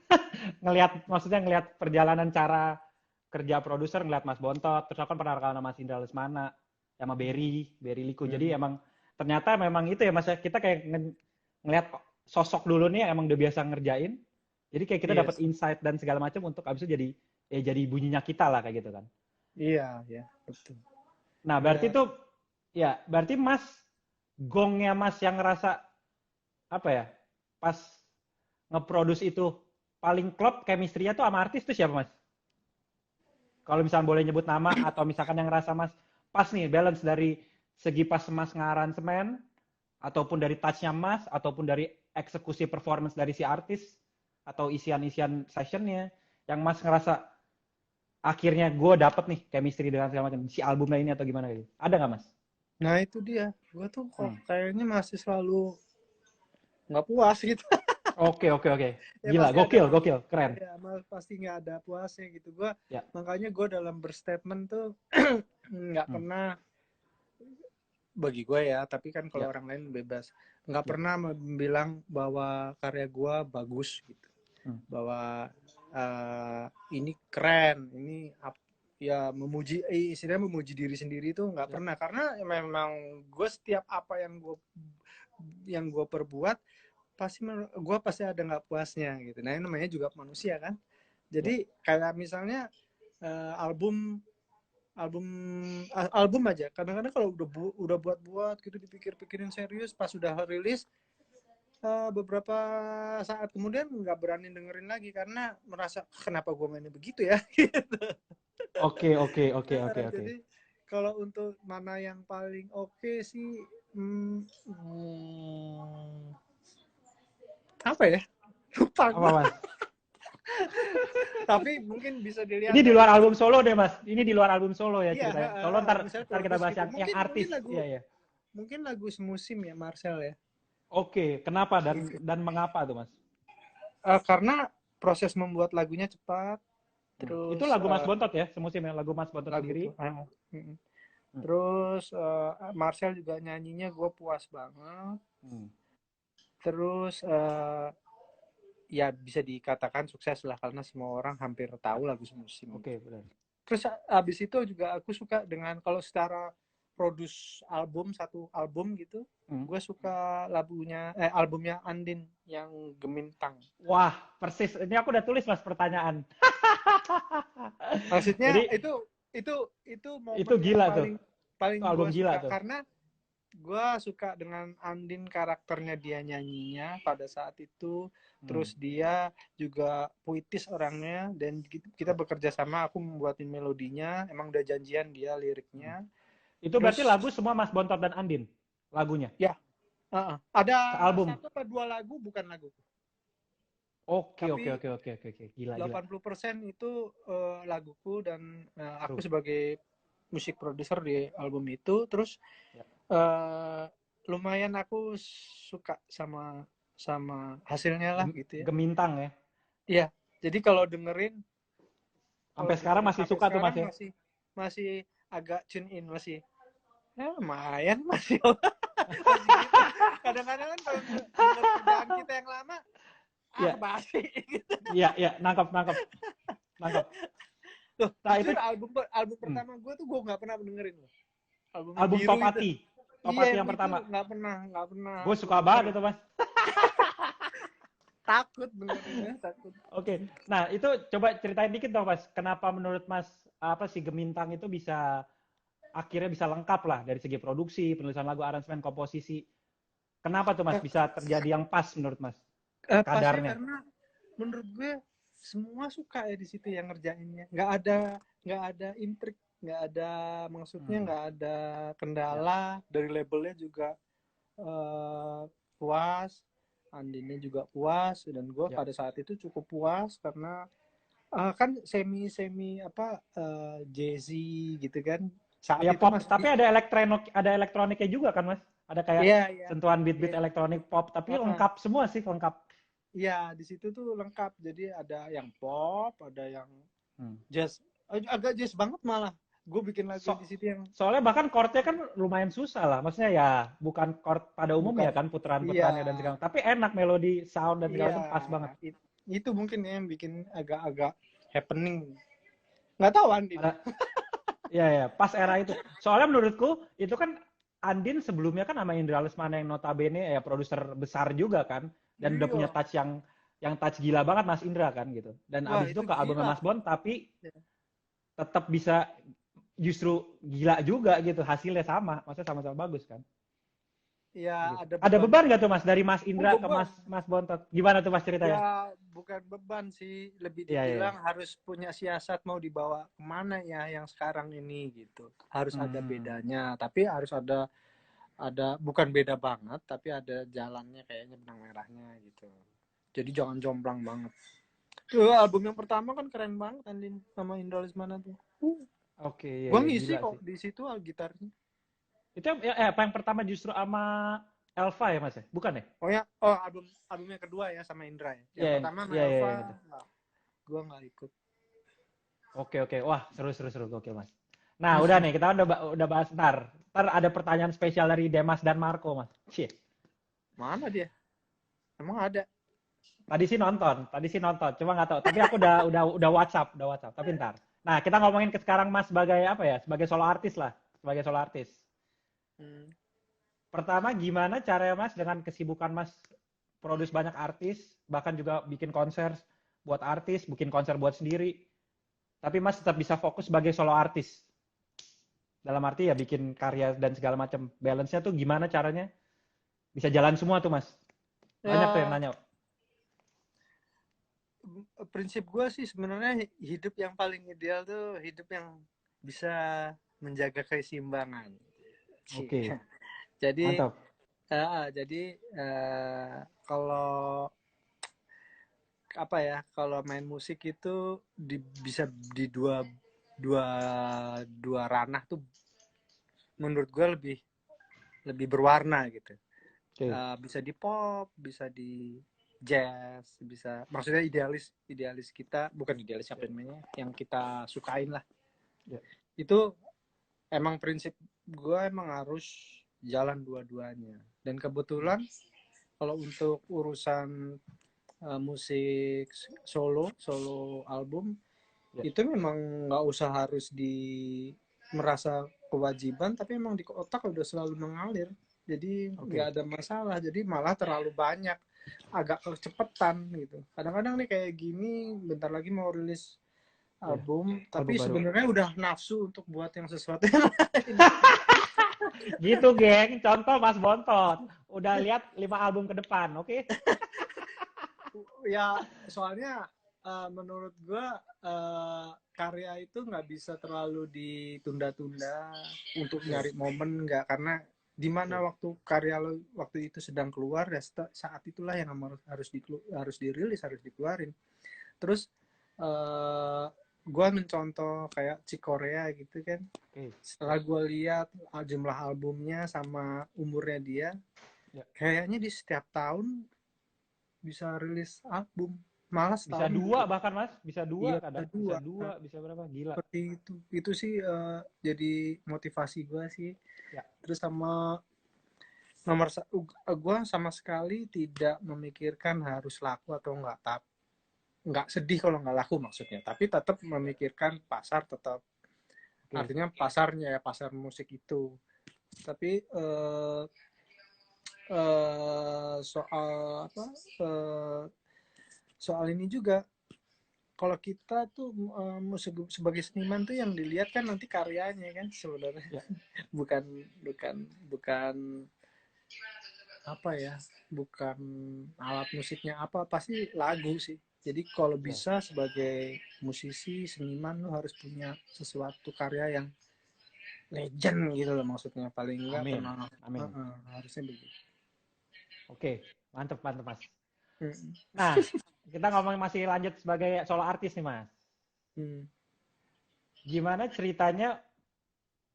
ngelihat perjalanan cara kerja produser, ngelihat Mas Bontot, terus aku kan pernah rekaman sama Mas Indra Lesmana sama Berry Liku. Jadi emang ternyata memang itu ya Mas, kita kayak ngelihat sosok dulu nih emang udah biasa ngerjain. Jadi kayak kita dapat insight dan segala macam untuk abis itu jadi bunyinya kita lah kayak gitu kan. Iya, betul. Nah, berarti tuh berarti Mas gongnya Mas yang ngerasa apa ya? Pas nge-produce itu paling klop chemistry-nya tuh sama artis tuh siapa Mas? Kalau misalnya boleh nyebut nama atau misalkan yang ngerasa Mas pas nih balance dari segi pas Mas ngaransemen ataupun dari touch-nya Mas ataupun dari eksekusi performance dari si artis atau isian sessionnya yang Mas ngerasa akhirnya gue dapet nih chemistry dengan segala macam si albumnya ini atau gimana gitu, ada nggak Mas? Nah itu dia, gue tuh kok kayaknya masih selalu nggak puas gitu. Oke. Gila, gokil, keren. Ya, pasti nggak ada puasnya gitu. Makanya gue dalam berstatement tuh nggak pernah bagi gue ya, tapi kan kalau Ya. orang lain bebas. Nggak Ya. pernah bilang bahwa karya gue bagus gitu, bahwa ini keren, ini ya memuji, istilahnya memuji diri sendiri itu nggak pernah, karena memang gue setiap apa yang gue perbuat gue pasti ada nggak puasnya gitu. Nah, ini namanya juga manusia kan. Jadi kayak misalnya album aja kadang-kadang kalau udah buat gitu dipikir-pikirin serius, pas udah rilis beberapa saat kemudian nggak berani dengerin lagi karena merasa kenapa gue mainnya begitu ya gitu. Oke. Jadi kalau untuk mana yang paling oke sih, apa ya, lupa Apa, gue. Mas? Tapi mungkin bisa dilihat Ini di luar dari album solo deh, Mas. Ini di luar album solo ya iya, ceritanya. Solo ntar misalnya kita produce bahas gitu. yang artis. Iya. Mungkin lagu semusim ya Marcel ya. Oke, kenapa dan mengapa tuh, Mas? Karena proses membuat lagunya cepat, Itu terus lagu Mas Bontot ya, semusim ya, lagu Mas Bontot lagu sendiri. tuh. Terus Marcel juga nyanyinya gue puas banget. Terus ya bisa dikatakan sukses lah karena semua orang hampir tahu lagu semusim. Oke, benar. Terus abis itu juga aku suka dengan kalau secara produce satu album gitu, gue suka albumnya Andin yang Gemintang. Wah, persis. Ini aku udah tulis Mas pertanyaan. Maksudnya Jadi itu momen itu gila yang paling tuh. Album gue gila suka tuh. karena gue suka dengan Andin, karakternya dia nyanyinya pada saat itu. Terus dia juga puitis orangnya, dan kita bekerja sama, aku membuatin melodinya, emang udah janjian dia liriknya. Itu Terus berarti lagu semua Mas Bontot dan Andin lagunya. ya ada Album. 1 atau 2 lagu bukan lagu. Oke. Tapi Gila. 80% itu laguku, dan aku Seru. sebagai musik produser di album itu. Terus lumayan aku suka sama hasilnya lah gitu ya. Gemintang ya. Iya, jadi kalau dengerin Sampai sekarang masih sampai suka tuh Mas sekarang ya. masih agak tune in, masih ya lumayan masih masih gitu. Kadang-kadang kan kalau denger kerjaan kita yang lama basi gitu. Iya, nangkap. Loh, Nah, itu itu album pertama gue tuh gue nggak pernah dengerin loh. album Biru Topati. Topati yang pertama. Nggak pernah. Gue suka banget itu Mas. Takut dengerinnya, takut. Oke. Nah, itu coba ceritain dikit dong Mas. Kenapa menurut Mas apa sih Gemintang itu akhirnya bisa lengkap lah dari segi produksi, penulisan lagu, aransemen, komposisi. Kenapa tuh Mas bisa terjadi yang pas menurut Mas? Kadarnya. Karena menurut gue semua suka ya di situ yang ngerjainnya. Nggak ada intrik, nggak ada, maksudnya nggak ada kendala. Dari labelnya juga puas, Andinnya juga puas, dan gue pada saat itu cukup puas karena kan semi jazzy gitu kan. Saat ya itu pop, masih tapi ada elektroniknya juga kan Mas? Ada kayak sentuhan beat elektronik pop, tapi lengkap semua sih, lengkap. Iya, di situ tuh lengkap. Jadi ada yang pop, ada yang jazz, agak jazz banget malah. Gue bikin lagu di situ yang soalnya bahkan chordnya kan lumayan susah lah, maksudnya ya bukan chord pada umumnya kan, putaran-putarannya dan segala, tapi enak melodi, sound dan segala macam pas banget. Itu mungkin yang bikin agak-agak happening. Nggak tahu Andin. Iya, pas era itu. Soalnya menurutku itu kan Andin sebelumnya kan sama Indra Lesmana yang notabene ya produser besar juga kan, dan udah punya touch yang touch gila banget Mas Indra kan gitu. Dan abis itu ke albumnya Mas Bon, tapi tetap bisa justru gila juga gitu, hasilnya sama, maksudnya sama-sama bagus kan. Ya, gitu. Ada beban nggak tuh Mas dari Mas Indra ke Mas Bontot? Gimana tuh Mas ceritanya? Ya, bukan beban sih, lebih dibilang harus punya siasat mau dibawa kemana ya yang sekarang ini gitu. Harus ada bedanya, tapi harus ada bukan beda banget, tapi ada jalannya kayaknya, benang merahnya gitu. Jadi jangan jomplang banget. Tuh album yang pertama kan keren banget Andin sama Indra Lesmana tuh. Oke, gua ngisi kok di situ gitarnya. Itu yang pertama justru sama Elva ya Mas ya? Bukan ya? Albumnya kedua ya sama Indra ya. Yang pertama sama Elva, gua nggak ikut. Oke. Wah, seru. Oke Mas. Nah, udah nih, kita udah bahas ntar. Ntar ada pertanyaan spesial dari Demas dan Marco, Mas. Cie. Mana dia? Emang ada? Tadi sih nonton, cuma nggak tahu. Tapi aku udah WhatsApp. Tapi ntar. Nah, kita ngomongin ke sekarang Mas sebagai apa ya? Sebagai solo artis lah, sebagai solo artis. Hmm. Pertama, gimana caranya Mas dengan kesibukan Mas produce banyak artis, bahkan juga bikin konser buat artis, bikin konser buat sendiri. Tapi Mas tetap bisa fokus sebagai solo artis. Dalam arti ya bikin karya dan segala macam. Balance-nya tuh gimana caranya? Bisa jalan semua tuh Mas. Banyak tuh yang Ya, nanya. prinsip gue sih sebenarnya hidup yang paling ideal tuh hidup yang bisa menjaga keseimbangan. Oke, Jadi, mantap. jadi kalau apa ya, kalau main musik itu bisa di dua dua ranah tuh menurut gue lebih lebih berwarna gitu. Oke, Bisa di pop, bisa di jazz, bisa maksudnya idealis kita, bukan idealis apa namanya, yang kita sukain lah. ya. Itu emang prinsip gue emang harus jalan dua-duanya. Dan kebetulan kalau untuk urusan musik solo album Ya. itu memang nggak usah harus merasa kewajiban, tapi emang di otak udah selalu mengalir, jadi nggak Oke. ada masalah, jadi malah terlalu banyak agak kecepatan gitu. Kadang-kadang nih kayak gini bentar lagi mau rilis Ya. album, Album tapi baru. sebenarnya udah nafsu untuk buat yang sesuatu yang lain. Gitu, geng. Contoh Mas Bontot. Udah lihat 5 album ke depan, oke? Ya soalnya menurut gue karya itu nggak bisa terlalu ditunda-tunda untuk Oke. nyari momen, nggak, karena di mana Oke. waktu karya lo waktu itu sedang keluar ya, saat itulah yang harus dirilis, harus dikeluarin. Terus gue mencontoh kayak Korea gitu kan, Oke. setelah gue lihat jumlah albumnya sama umurnya dia, Ya. kayaknya di setiap tahun bisa rilis album, malah Bisa setahun dua bisa. bahkan Mas, bisa dua Iya, kadang, bisa dua. dua, Nah, bisa berapa? Gila. seperti itu sih jadi motivasi gue sih. Ya. Terus sama nomor gue sama sekali tidak memikirkan harus laku atau enggak, nggak sedih kalau nggak laku maksudnya, tapi tetap memikirkan pasar, tetap Oke. artinya pasarnya ya, pasar musik itu. Tapi soal apa, eh, soal ini juga, kalau kita tuh sebagai seniman tuh yang dilihat kan nanti karyanya kan sebenarnya, Ya. bukan bukan bukan apa ya, bukan alat musiknya apa, pasti lagu sih. Jadi kalau Ya. bisa sebagai musisi seniman lu harus punya sesuatu karya yang legend gitu loh, maksudnya paling enggak Amin. pernah Amin. harusnya begitu. Oke. Mantep, mantep Mas. Hmm. Nah, kita ngomong masih lanjut sebagai solo artis nih Mas. Hmm. Gimana ceritanya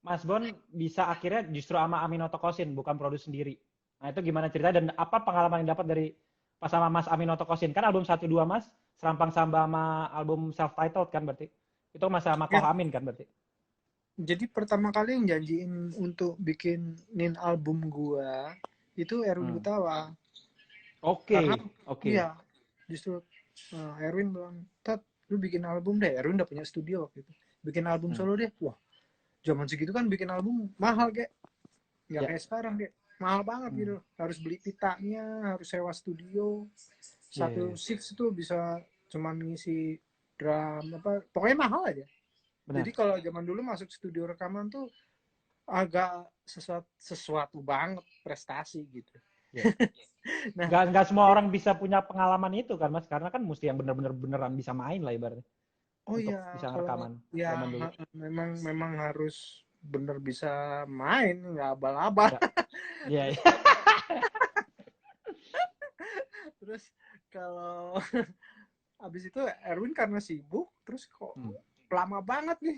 Mas Bon bisa akhirnya justru sama Amin Otokosin, bukan produksi sendiri. Nah itu gimana cerita dan apa pengalaman yang dapat dari pas sama Mas Amin Otokosin? Kan album 1-2 Mas, Serampang Samba sama album self-titled kan berarti. Itu Mas sama Koh Ya, Amin kan berarti. jadi pertama kali yang janjiin untuk bikinin album gua itu Erwin Hmm. Gutawa. Karena Oke, oke. iya, justru Erwin bilang, "Tat, lu bikin album deh." Erwin udah punya studio waktu itu. Bikin album Hmm. solo deh. Wah, zaman segitu kan bikin album mahal, kayak nggak Ya. kayak sekarang, kayak mahal banget Hmm. gitu. Harus beli pitanya, harus sewa studio. Ya, Satu ya, ya. shift itu bisa cuman ngisi drum apa, pokoknya mahal aja. Jadi Benar. kalau zaman dulu masuk studio rekaman tuh agak sesuatu banget, prestasi gitu. Ya. Nah, Nggak semua orang bisa punya pengalaman itu kan Mas, karena kan mesti yang benar-benar beneran bisa main lah ibaratnya oh untuk ya, bisa kalau ngerekaman ya zaman dulu. memang memang harus bener bisa main, nggak abal-abal. Ya, ya, ya. Terus kalau abis itu Erwin karena sibuk, terus kok Hmm. lama banget nih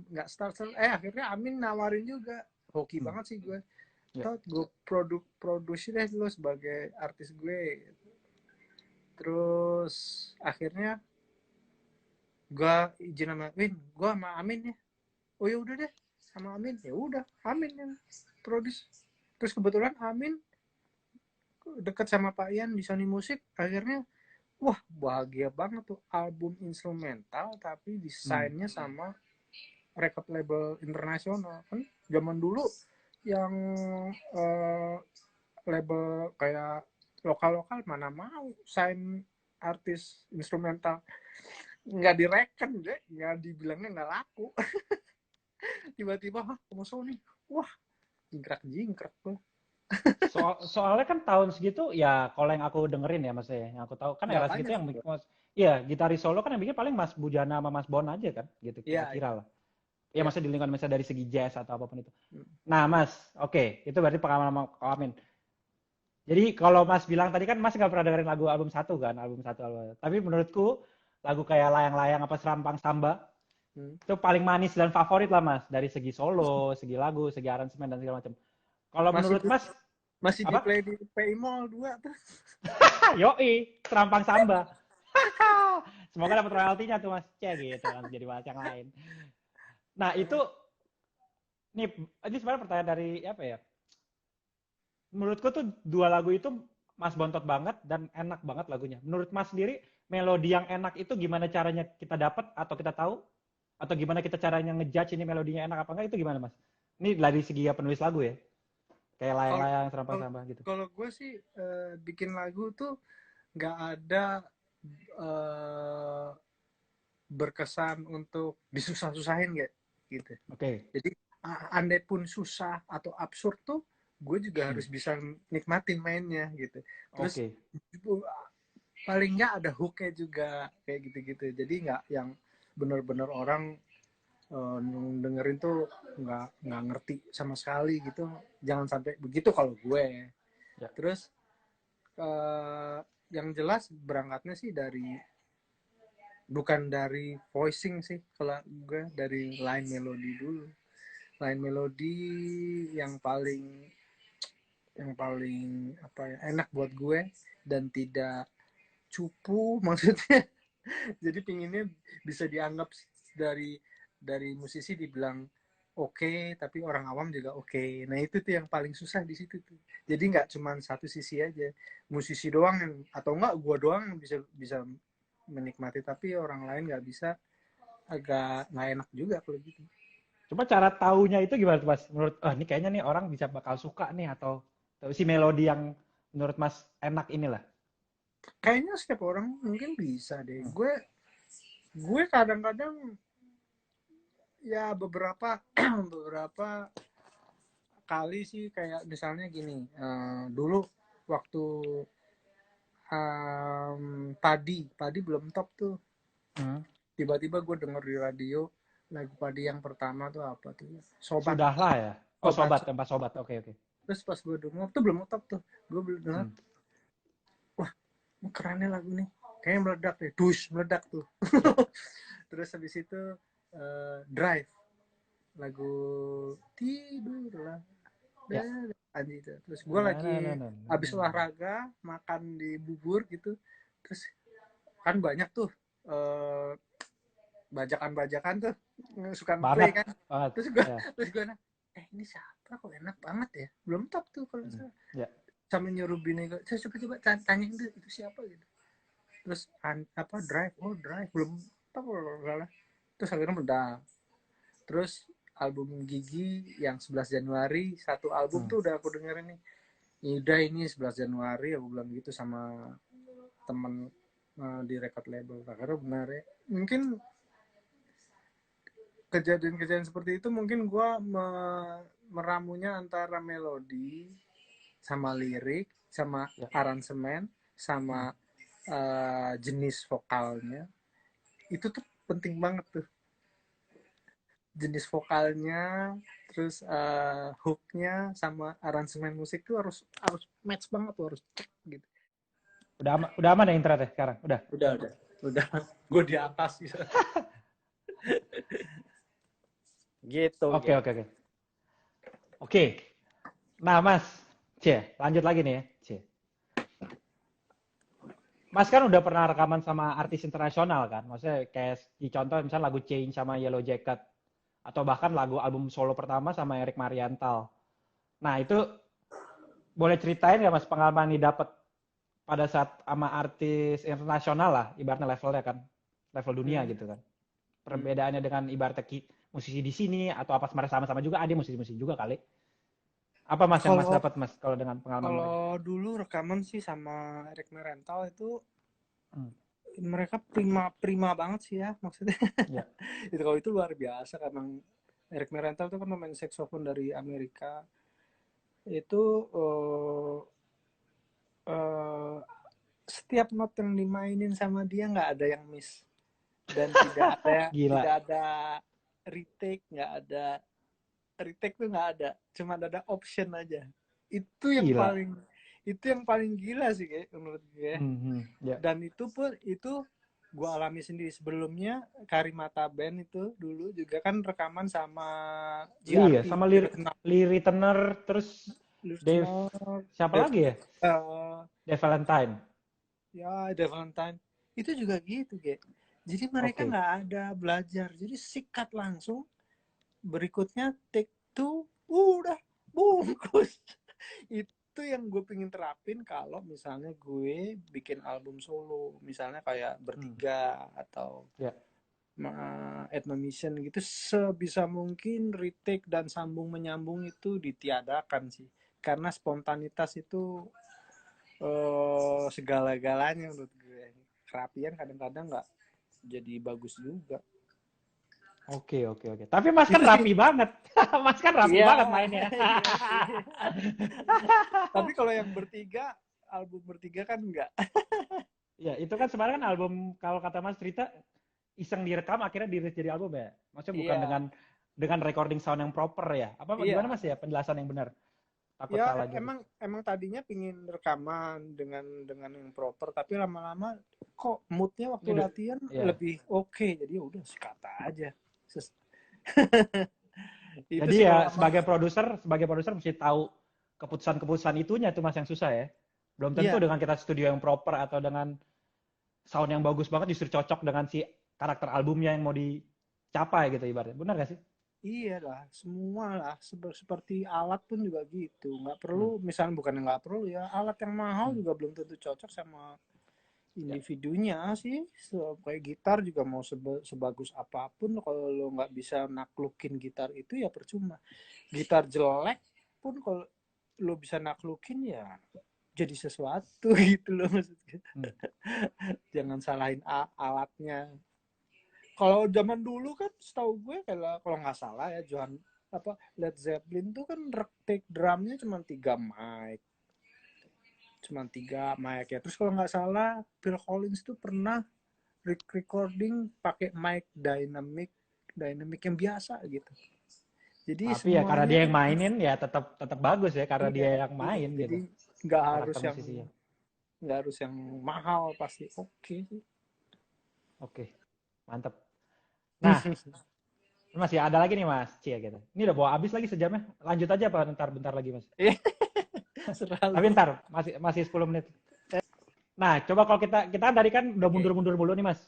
nggak start, akhirnya Amin nawarin juga, hoki Hmm. banget sih gue. Ya. Tuh gue produksi deh lo sebagai artis gue. Terus akhirnya gue izin sama Win, gue sama Amin ya, oh ya udah deh, sama Amin, ya udah Amin yang produce. Terus kebetulan Amin deket sama Pak Ian di Sony Musik, akhirnya wah bahagia banget tuh, album instrumental tapi desainnya sama record label internasional. Kan zaman dulu yang label kayak lokal-lokal mana mau sign artis instrumental, nggak direken deh, nggak dibilangnya nggak laku. Tiba-tiba kamu Sony, wah jingkrak tuh. Soalnya kan tahun segitu ya, kalau yang aku dengerin ya Mas ya, yang aku tahu kan Nggak era segitu banyak. yang iya gitaris solo kan yang bikin paling Mas Bujana sama Mas Bon aja kan, gitu Iya, kira-kira lah. Ya iya. maksudnya di lingkungan misalnya dari segi jazz atau apapun itu. Nah Mas, oke, itu berarti pengalaman sama Kak Amin. Jadi kalau Mas bilang tadi kan Mas nggak pernah dengerin lagu album satu kan, album satu album. Tapi menurutku lagu kayak layang-layang apa serampang samba itu paling manis dan favorit lah Mas, dari segi solo, segi lagu, segi aransemen dan segala macam. Kalau Masih menurut Mas masih di apa? play di PI Mall 2 tuh. Yoi, serampang samba. Semoga dapat royaltinya tuh Mas. Cek gitu kan, jadi bahas yang lain. Nah, itu nih ini sebenarnya pertanyaan dari apa ya? Menurutku tuh dua lagu itu Mas bontot banget dan enak banget lagunya. Menurut Mas sendiri, melodi yang enak itu gimana caranya kita dapat atau kita tahu? Atau gimana kita caranya ngejudge ini melodinya enak apa enggak, itu gimana Mas? Ini dari segi penulis lagu ya? Kayak Kalau layang-layang, serampang samba gitu. kalau gue sih bikin lagu tuh nggak ada eh, berkesan untuk disusah-susahin kayak gitu. Oke. Jadi andai pun susah atau absurd tuh gue juga harus bisa nikmatin mainnya gitu. Terus Oke. paling nggak ada hooknya juga kayak gitu-gitu. Jadi nggak yang bener-bener orang dengerin tuh nggak ngerti sama sekali gitu. Jangan sampai begitu kalau gue. Ya. Terus yang jelas berangkatnya sih dari bukan dari voicing sih, kalau gue dari line melodi dulu. Line melodi yang paling apa ya, enak buat gue dan tidak cupu maksudnya. Jadi pinginnya bisa dianggap dari musisi dibilang oke, tapi orang awam juga oke. Nah itu tuh yang paling susah di situ tuh. Jadi nggak cuma satu sisi aja, musisi doang yang, atau enggak gua doang yang bisa bisa menikmati, tapi orang lain nggak bisa, agak nggak enak juga kalau gitu. Cuma cara taunya itu gimana tuh Mas? Menurut, ini kayaknya nih orang bisa bakal suka nih atau si melodi yang menurut Mas enak inilah. Kayaknya setiap orang mungkin bisa deh. Gue kadang-kadang ya beberapa beberapa kali sih kayak misalnya gini, dulu waktu padi belum top tuh, tiba-tiba gue denger di radio lagu Padi yang pertama tuh apa tuh, Sobat. Sudahlah ya. Oh Sobat. sobat, tempat sobat. Oke oke. Terus pas gue denger tuh belum top tuh, gue belum denger, wah kerennya lagu nih, kayaknya meledak deh, meledak tuh. Terus habis itu Drive, lagu Tidurlah Ya. anjing itu. Terus gue lagi habis olahraga makan di bubur gitu, terus kan banyak tuh bajakan-bajakan tuh suka ngeplay Banget. kan. Banget. Terus gue ini siapa kok enak banget ya, belum top tuh kalau salah. Ya. Sama nyuruh bini gue, saya coba tanya itu siapa gitu. Terus apa Drive, Drive belum top kalau salah. Terus akhirnya meledak. Terus album Gigi yang 11 Januari, satu album tuh udah aku dengerin nih. Udah ini 11 Januari aku bilang gitu sama temen di record label. Karena benar ya, mungkin kejadian-kejadian seperti itu mungkin gue meramunya antara melodi sama lirik sama aransemen sama jenis vokalnya. Itu tuh penting banget tuh, jenis vokalnya, terus hooknya sama aransemen musik tuh harus match banget tuh, harus gitu. Udah aman ya internet ya sekarang? Udah gue di atas gitu. Gitu. Oke. Nah Mas, lanjut lagi nih ya. Mas kan udah pernah rekaman sama artis internasional kan? Maksudnya kayak di contoh misalnya lagu Change sama Yellow Jacket. atau bahkan lagu album solo pertama sama Erik Marienthal. Nah, itu boleh ceritain nggak Mas pengalaman yang dapat pada saat sama artis internasional lah, ibaratnya levelnya kan, level dunia Hmm. gitu kan. Hmm. Perbedaannya dengan ibaratnya musisi di sini atau apa sama-sama juga ada musisi-musisi juga kali. Apa Mas yang Mas Kalau dapat Mas kalau dengan pengalaman mereka? kalau dulu rekaman sih sama Eric Merental itu Hmm. mereka prima banget sih ya maksudnya. Ya. Itu kalau itu luar biasa karena Eric Merental itu kan pemain saxophone dari Amerika. Itu uh, setiap not yang dimainin sama dia nggak ada yang miss dan Gila. tidak ada retake, nggak ada retake tuh nggak ada, cuma ada option aja. Itu yang Gila. paling itu yang paling gila sih kayak menurut gue. Ya. Dan itu pun gue alami sendiri sebelumnya. Karimata Band itu dulu juga kan rekaman sama Iya, GRP sama Lee Ritenour terus Dave siapa Dave, lagi ya? uh, Dave Valentine. ya Dave Valentine itu juga gitu kayak. Jadi mereka Oke. nggak ada belajar, jadi sikat langsung, berikutnya take two udah bungkus. Itu yang gue pengen terapin kalau misalnya gue bikin album solo, misalnya kayak bertiga atau Ya. Edma Mission gitu. Sebisa mungkin retake dan sambung menyambung itu ditiadakan sih, karena spontanitas itu segala-galanya menurut gue. Kerapian kadang-kadang nggak jadi bagus juga. Oke. Tapi Mas kan Itu sih. rapi banget. Mas kan rapi Iya, banget mainnya. iya sih. Tapi kalau yang bertiga, album bertiga kan enggak. Ya, itu kan sebenarnya kan album kalau kata Mas cerita iseng direkam akhirnya dirilis jadi album ya. Maksudnya bukan Iya, dengan recording sound yang proper ya. Apa gimana iya. Mas ya penjelasan yang benar? Takut Ya salah juga. emang tadinya pingin rekaman dengan yang proper, tapi lama-lama kok moodnya waktu Ini latihan ya. lebih oke, jadi ya udah sekata aja. Itu Jadi sih kalau ya sama. sebagai produser mesti tahu keputusan-keputusan itunya tuh Mas yang susah ya. Belum tentu Iya, dengan kita studio yang proper atau dengan sound yang bagus banget justru cocok dengan si karakter albumnya yang mau dicapai gitu ibaratnya. Benar gak sih? iya lah, semua lah. Seperti alat pun juga gitu. Nggak Hmm. perlu, misalnya bukan nggak perlu ya, alat yang mahal Hmm. juga belum tentu cocok sama Ya. individunya sih. Kayak gitar juga mau sebagus apapun, kalau lo nggak bisa naklukin gitar itu ya percuma. Gitar jelek pun kalau lo bisa naklukin ya jadi sesuatu gitu loh maksudnya. Hmm. Jangan salahin alatnya. Kalau zaman dulu kan setahu gue kalau nggak salah ya, Johan apa Led Zeppelin tuh kan take drumnya cuma 3 mic, ya. Terus kalau nggak salah Phil Collins tuh pernah recording pakai mic dynamic yang biasa gitu. Jadi Tapi ya karena semuanya dia yang mainin ya tetap bagus ya karena iya, dia yang iya. main Jadi gitu. nggak harus Karakter yang musisinya. nggak harus yang mahal, pasti oke sih. Oke. Mantep. Nah, masih ada lagi nih Mas. Cia gitu. Ini udah bawa habis lagi sejamnya. Lanjut aja apa bentar lagi Mas. Tapi Selalu. ntar masih masih 10 menit. Nah, coba kalau kita dari kan udah Oke. mundur-mundur mulu nih Mas.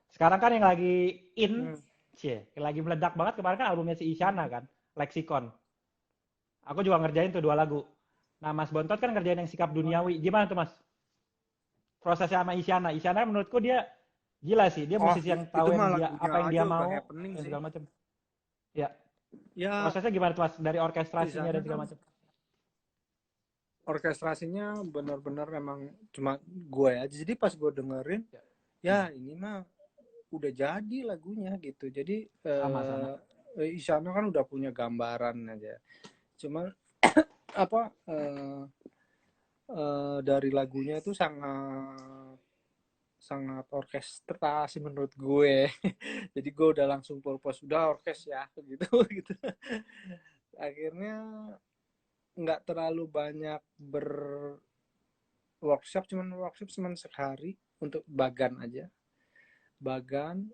Sekarang kan yang lagi in, Hmm. yang lagi meledak banget kemarin kan albumnya si Isyana kan, Lexicon. Aku juga ngerjain tuh 2 lagu. Nah, Mas Bontot kan ngerjain yang Sikap Duniawi. Gimana tuh Mas? Prosesnya sama Isyana. Isyana menurutku dia gila sih. Dia Oh, musisi yang itu tahu mah yang dia lagunya apa yang aja dia udah mau happening dan sih. segala macam. Ya, Ya, prosesnya gimana tuh Mas dari di orkestrasinya sana dan segala kan macam? orkestrasinya benar-benar memang cuma gue aja. Jadi pas gue dengerin, Ya. ya ini mah udah jadi lagunya gitu. Jadi Sama-sama. Isyana kan udah punya gambaran aja. Cuma apa dari lagunya itu sangat sangat orkestrasi menurut gue. Jadi gue udah langsung purpose udah orkes ya gitu gitu. Akhirnya nggak terlalu banyak workshop cuman sekali untuk bagan aja, bagan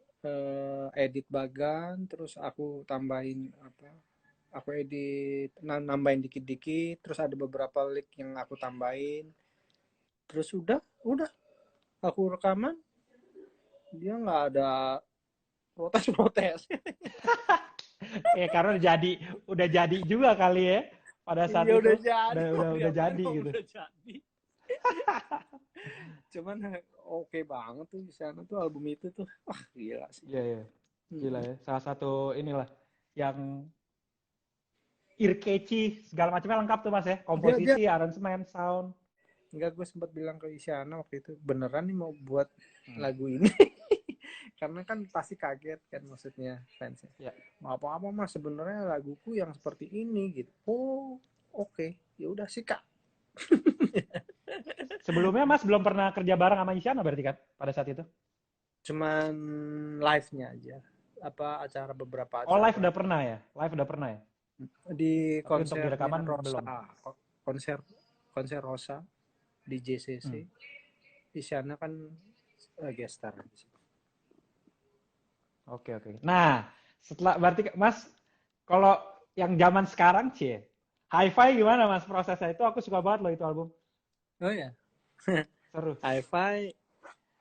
edit bagan, terus aku tambahin apa, aku edit nambahin dikit-dikit, terus ada beberapa lick yang aku tambahin, terus udah aku rekaman, dia nggak ada protes-protes. Karena udah jadi juga kali ya pada saat Iya itu. udah jadi, Udah jadi gitu. udah jadi. Cuman oke banget tuh di sana tuh album itu tuh, wah gila sih. Iya, iya. Gila Hmm. ya. Salah satu inilah yang ear catchy, segala macamnya lengkap tuh Mas ya. Dia Komposisi, aransemen, sound. Enggak, gue sempat bilang ke Isyana waktu itu, beneran nih mau buat Hmm. lagu ini. Karena kan pasti kaget kan, maksudnya fansnya. Ya. Mau apa-apa mas, sebenarnya laguku yang seperti ini gitu. Oh, oke. Ya udah sih kak. Sebelumnya Mas belum pernah kerja bareng sama Isyana berarti kan pada saat itu? Cuman live-nya aja. Apa acara, beberapa Oh, live acara. udah pernah ya? Live udah pernah ya? Di Tapi untuk di konsernya rekaman belum. Rosa. Konser konser Rosa di JCC. Hmm. Isyana kan guest star. Oke, oke. Nah, setelah berarti Mas kalau yang zaman sekarang sih, Hi-Fi gimana Mas prosesnya? Itu aku suka banget loh itu album. Oh ya, Seru, hi-fi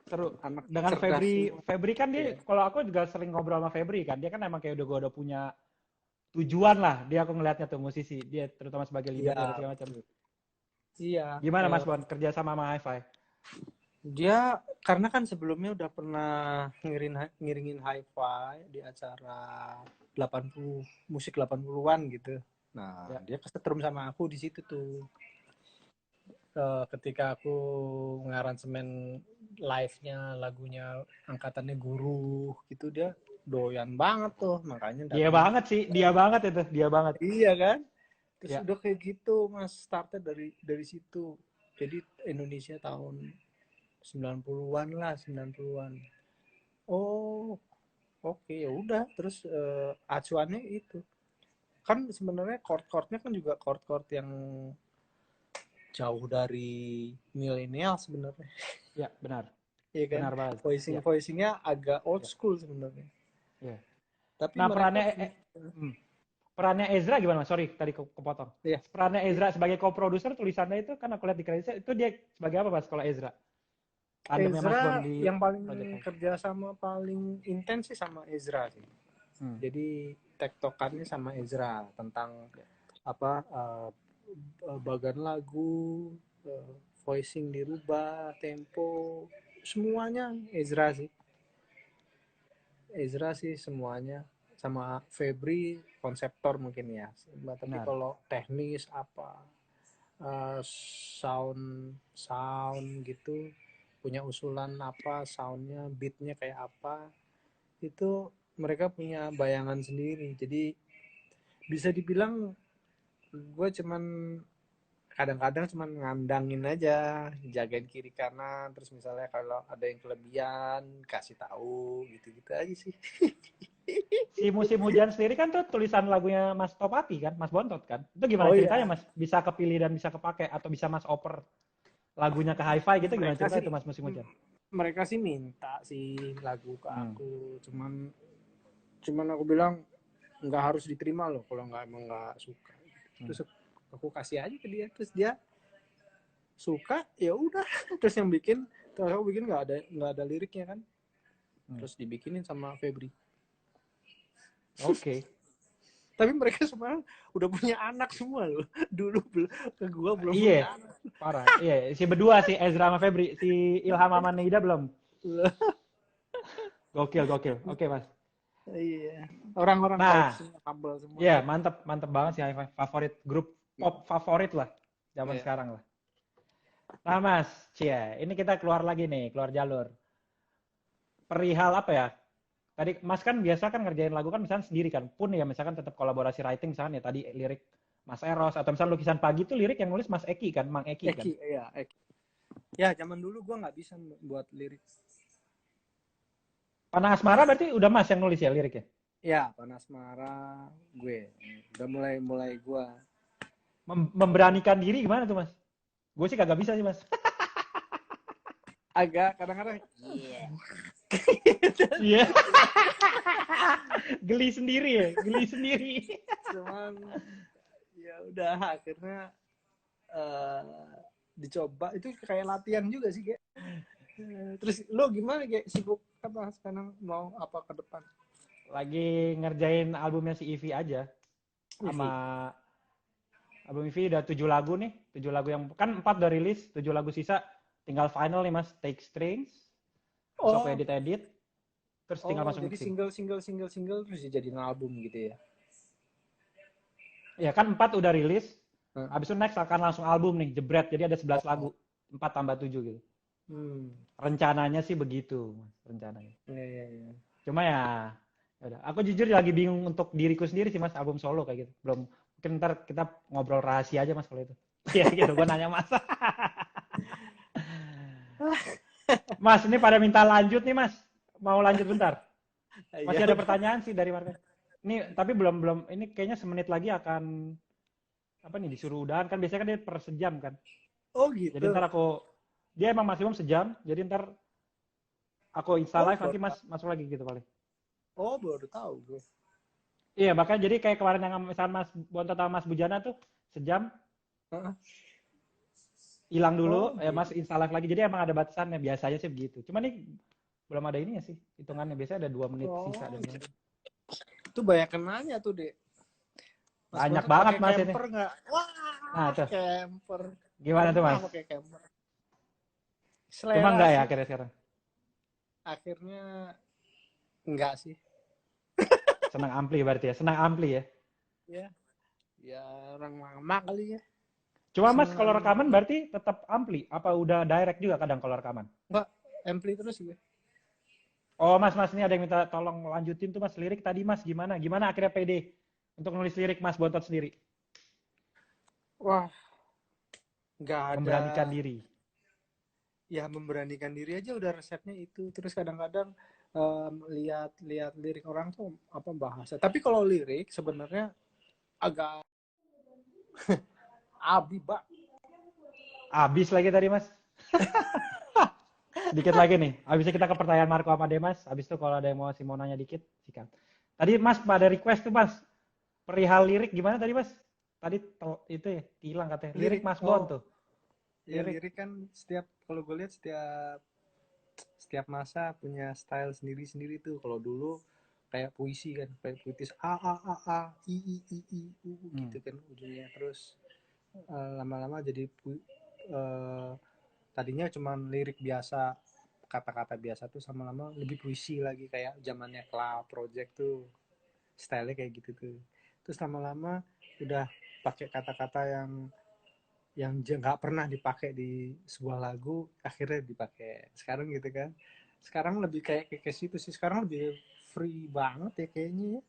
seru. anak Dengan cerdas Febri, semua. Febri kan dia, Iya. kalau aku juga sering ngobrol sama Febri kan, dia kan emang kayak udah punya tujuan lah. Dia aku ngelihatnya tuh musisi, dia terutama sebagai leadernya dan Iya, segala macam. betul. Iya. Gimana Mas Bon kerja sama Hi-Fi? Dia karena kan sebelumnya udah pernah ngiringin hi-fi di acara 80 musik 80-an gitu. Nah, Ya, dia kesetrum sama aku di situ tuh. Ketika aku ngaransemen live-nya lagunya angkatannya Guru gitu, dia doyan banget tuh, makanya dia datang. banget sih, dia banget itu, dia banget. Iya kan? Terus Ya, udah kayak gitu Mas, startnya dari situ. Jadi Indonesia tahun 90-an lah, 90-an. Oh, oke, ya udah. Terus acuannya itu. Kan sebenarnya chord-chordnya kan juga chord-chord yang jauh dari milenial sebenarnya. ya benar, Iya kan? benar banget. Ya, Voicingnya agak old ya, school sebenarnya. ya. Tapi Nah mereka perannya, hmm, perannya Ezra gimana? Sorry, tadi kepotong. ya, Perannya Ezra sebagai co-producer tulisannya itu kan aku lihat di kreditnya itu dia sebagai apa Mas kalau Ezra? Tandemnya Mas Bon Ezra di yang Project paling Hive. kerja sama paling intens sih sama Ezra sih. Hmm. Jadi tektokannya sama Ezra tentang Ya. apa bagan lagu, voicing dirubah, tempo, semuanya Ezra sih semuanya, sama Febri konseptor mungkin ya. Tapi Benar. kalau teknis apa sound sound gitu, punya usulan apa soundnya, beatnya kayak apa, itu mereka punya bayangan sendiri. Jadi bisa dibilang gue cuman kadang-kadang cuman ngandangin aja, jagain kiri kanan, terus misalnya kalau ada yang kelebihan kasih tahu, gitu-gitu aja sih. Si Musim Hujan sendiri kan tuh tulisan lagunya Mas Topati kan, Mas Bontot kan. Itu gimana Oh ceritanya iya, Mas? Bisa kepilih dan bisa kepake atau bisa Mas oper lagunya ke Hi-Fi gitu gimana mereka ceritanya sih itu Mas Musim Hujan? mereka sih minta sih lagu ke Hmm. aku, cuman aku bilang nggak harus diterima loh kalau nggak emang nggak suka. Hmm. Terus aku kasih aja ke dia, terus dia suka, ya udah. Terus aku bikin nggak ada liriknya kan, Hmm. terus dibikinin sama Febri. Oke. Tapi mereka semua udah punya anak semua loh. Dulu ke gua belum Iya, punya anak. parah. Iya, si berdua si Ezra sama Febri, si Ilham sama Neida belum. Gokil, gokil. Oke, Mas. Iya, orang-orang baik Nah, semua, humble semua. iya mantep, mantep banget sih Hi-Fi. Favorit grup pop favorit lah zaman Iya. sekarang lah. Nah, Mas, cia, ini kita keluar lagi nih, keluar jalur. Perihal apa ya? Tadi Mas kan biasa kan ngerjain lagu kan misalnya sendiri kan. Pun ya misalkan tetap kolaborasi writing misalnya ya tadi lirik Mas Eros atau misalnya lukisan pagi itu lirik yang nulis Mas Eki kan, Mang Eki kan. Eki, iya, Eki. Ya, zaman dulu gua nggak bisa buat lirik. Panah Asmara berarti udah Mas yang nulis ya liriknya? Ya, Panas Marah gue. Udah mulai gua. Memberanikan diri gimana tuh Mas? Gue sih kagak bisa sih Mas. Agak kadang-kadang iya. Iya. Geli sendiri ya, geli sendiri. Cuman ya udah akhirnya eh, dicoba, itu kayak latihan juga sih kayak. Terus lo gimana kayak sibuk apa sekarang, mau apa ke depan? Lagi ngerjain albumnya si Ivy aja. Sama Ivy. album Ivy udah 7 lagu nih. 7 lagu yang kan 4 udah rilis, 7 lagu sisa. Tinggal final nih Mas, take strings. Terus aku Oh, edit-edit. Terus tinggal masuk jadi mixing. single terus dijadiin album gitu ya. Ya kan 4 udah rilis. Hah? Habis itu next akan langsung album nih, jebret. Jadi ada 11 Oh. lagu. 4 tambah 7 gitu. Hmm. Rencananya sih begitu, Mas. Rencananya. Iya. Cuma ya, yaudah. Aku jujur lagi bingung untuk diriku sendiri sih Mas, album solo kayak gitu. Belum, mungkin ntar kita ngobrol rahasia aja Mas kalau itu. Iya gitu, gue nanya Mas. Mas, ini pada minta lanjut nih Mas. Mau lanjut bentar. Masih Iya. ada pertanyaan sih dari Marco. Ini tapi belum ini kayaknya semenit lagi akan apa nih disuruh udahan kan biasanya kan dia per sejam kan. Oh Jadi gitu. ntar dia emang maksimum sejam. Jadi ntar aku install Oh live nanti baru, Mas masuk lagi gitu paling. baru tahu gue. Iya, bahkan jadi kayak kemarin yang misalnya Mas Bontot sama Mas Bujana tuh sejam Heeh. hilang Oh dulu, ya gitu. Mas install live lagi. Jadi emang ada batasannya biasanya sih begitu. Cuma nih belum ada ininya sih hitungannya biasanya ada 2 menit Oh sisa dan gitu. Itu banyak kenanya tuh dek. Mas banyak Bontot banget pakai Mas ini. camper nggak? Nah, Wah, tuh. camper. Gimana tuh Pernah Mas? pakai camper. Cuma Selera enggak ya sih. akhirnya sekarang. Akhirnya enggak sih. Senang ampli berarti ya. Senang ampli ya. Ya, ya orang lama kali ya. Cuma Mas kalau Senang rekaman berarti tetap ampli? Apa udah direct juga kadang kalau rekaman? enggak ampli terus gue. Oh Mas ini ada yang minta tolong lanjutin tuh Mas lirik tadi Mas gimana? Gimana akhirnya pede untuk nulis lirik Mas Bontot sendiri? Wah, nggak ada. Memberanikan diri. Ya memberanikan diri aja udah resepnya itu. Terus kadang-kadang lihat lirik orang tuh apa bahasa. Tapi kalau lirik sebenarnya agak abi bak. Abis lagi tadi Mas. Dikit lagi nih. Habisnya kita ke pertanyaan Marco sama Demas. Habis itu kalau ada yang mau nanya dikit, sikat. Tadi Mas pada request tuh Mas. Perihal lirik gimana tadi Mas? Tadi itu ya, hilang katanya. Lirik Lirik, Mas Bon tuh. ya Lirik. lirik kan setiap kalau gue lihat setiap masa punya style sendiri-sendiri tuh. Kalau dulu kayak puisi kan, kayak puitis a i gitu kan ujungnya. Terus lama-lama jadi tadinya cuma lirik biasa, kata-kata biasa tuh sama lama lebih puisi lagi kayak zamannya Cloud Project tuh style kayak gitu tuh. Terus lama-lama udah pakai kata-kata yang nggak pernah dipakai di sebuah lagu akhirnya dipakai sekarang gitu kan. Sekarang lebih kayak situ sih, sekarang lebih free banget ya kayaknya ya.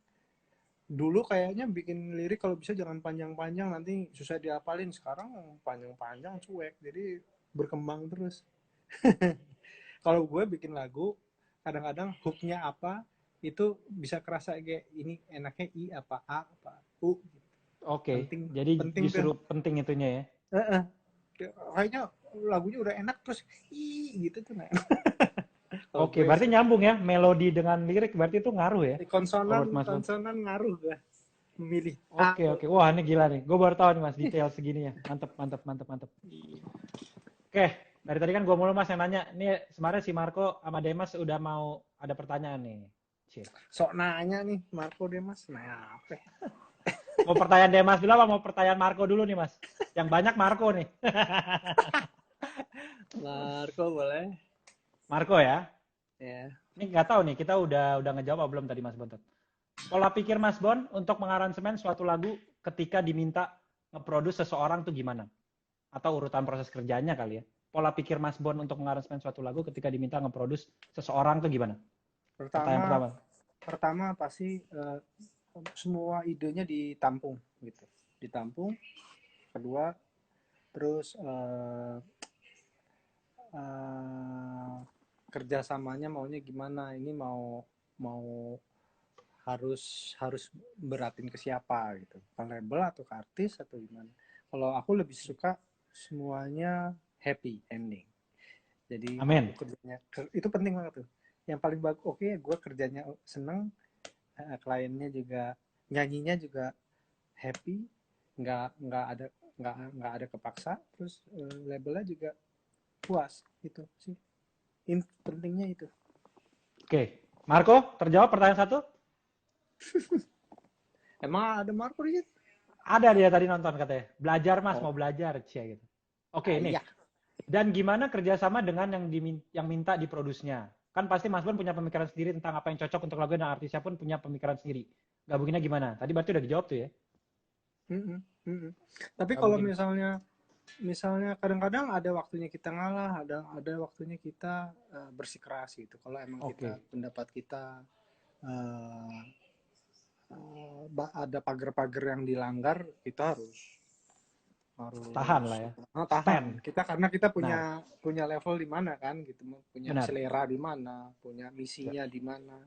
Dulu kayaknya bikin lirik kalau bisa jangan panjang-panjang nanti susah diapalin, sekarang panjang-panjang cuek jadi berkembang terus. Kalau gue bikin lagu kadang-kadang hooknya apa itu bisa kerasa kayak ini enaknya i apa a apa u, Oke. penting Jadi penting tuh. justru penting itunya ya. Kayaknya lagunya udah enak terus i gitu tuh nah. Kalau Oke, gue berarti sih nyambung ya. Melodi dengan lirik berarti itu ngaruh ya. Kalau konsonan menurut Mas Bon. konsonan ngaruh gue memilih a. Oke. Wah, ini gila nih. Gue baru tahu nih Mas detail segini ya. Mantep. Oke, dari tadi kan gue mulu Mas yang nanya. Ini sebenarnya si Marco sama Demas udah mau ada pertanyaan nih. Cih. Sok nanya nih Marco deh mas, nah apa Mau pertanyaan Demas dulu apa mau pertanyaan Marco dulu nih Mas? Yang banyak Marco nih. Marco boleh Marco ya. ya. Ini nggak tahu nih, kita udah ngejawab belum tadi Mas Bontot. Pola pikir Mas Bon untuk mengaransemen suatu lagu ketika diminta ngeproduce seseorang tuh gimana? Atau urutan proses kerjanya kali ya. Pola pikir Mas Bon untuk mengaransemen suatu lagu ketika diminta ngeproduce seseorang tuh gimana? Pertanyaan Pertama pertama. pertama pasti semua idenya ditampung gitu, ditampung. Kedua terus kerjasamanya maunya gimana, ini mau mau harus beratin ke siapa gitu, ke label atau ke artis atau gimana. Kalau aku lebih suka semuanya happy ending, jadi aku Amin. kerjanya itu penting banget tuh. Yang paling bagus oke, gue kerjanya seneng, kliennya juga, nyanyinya juga happy, nggak ada nggak ada kepaksa, terus labelnya juga puas, itu sih pentingnya itu. Oke. Marco, terjawab pertanyaan satu? Emang ada Marco di situ? Ada dia tadi nonton katanya. Belajar Mas, Oh, mau belajar cia gitu. Oke, nih. iya. Dan gimana kerjasama dengan yang minta diproduksinya? Kan pasti Mas Bon punya pemikiran sendiri tentang apa yang cocok untuk lagu dan artisnya pun punya pemikiran sendiri. Gabunginnya gimana? Tadi berarti udah dijawab tuh ya. Mm-mm, mm-mm. Tapi kalau Gabungin. misalnya kadang-kadang ada waktunya kita ngalah, ada waktunya kita bersikeras gitu. Kalau emang kita Oke. pendapat kita eh, ada pagar-pagar yang dilanggar, kita harus Tahan harus lah ya. tahan. Stand. Karena kita punya Benar. punya level di mana kan gitu, punya Benar. selera di mana, punya Ya. misinya di mana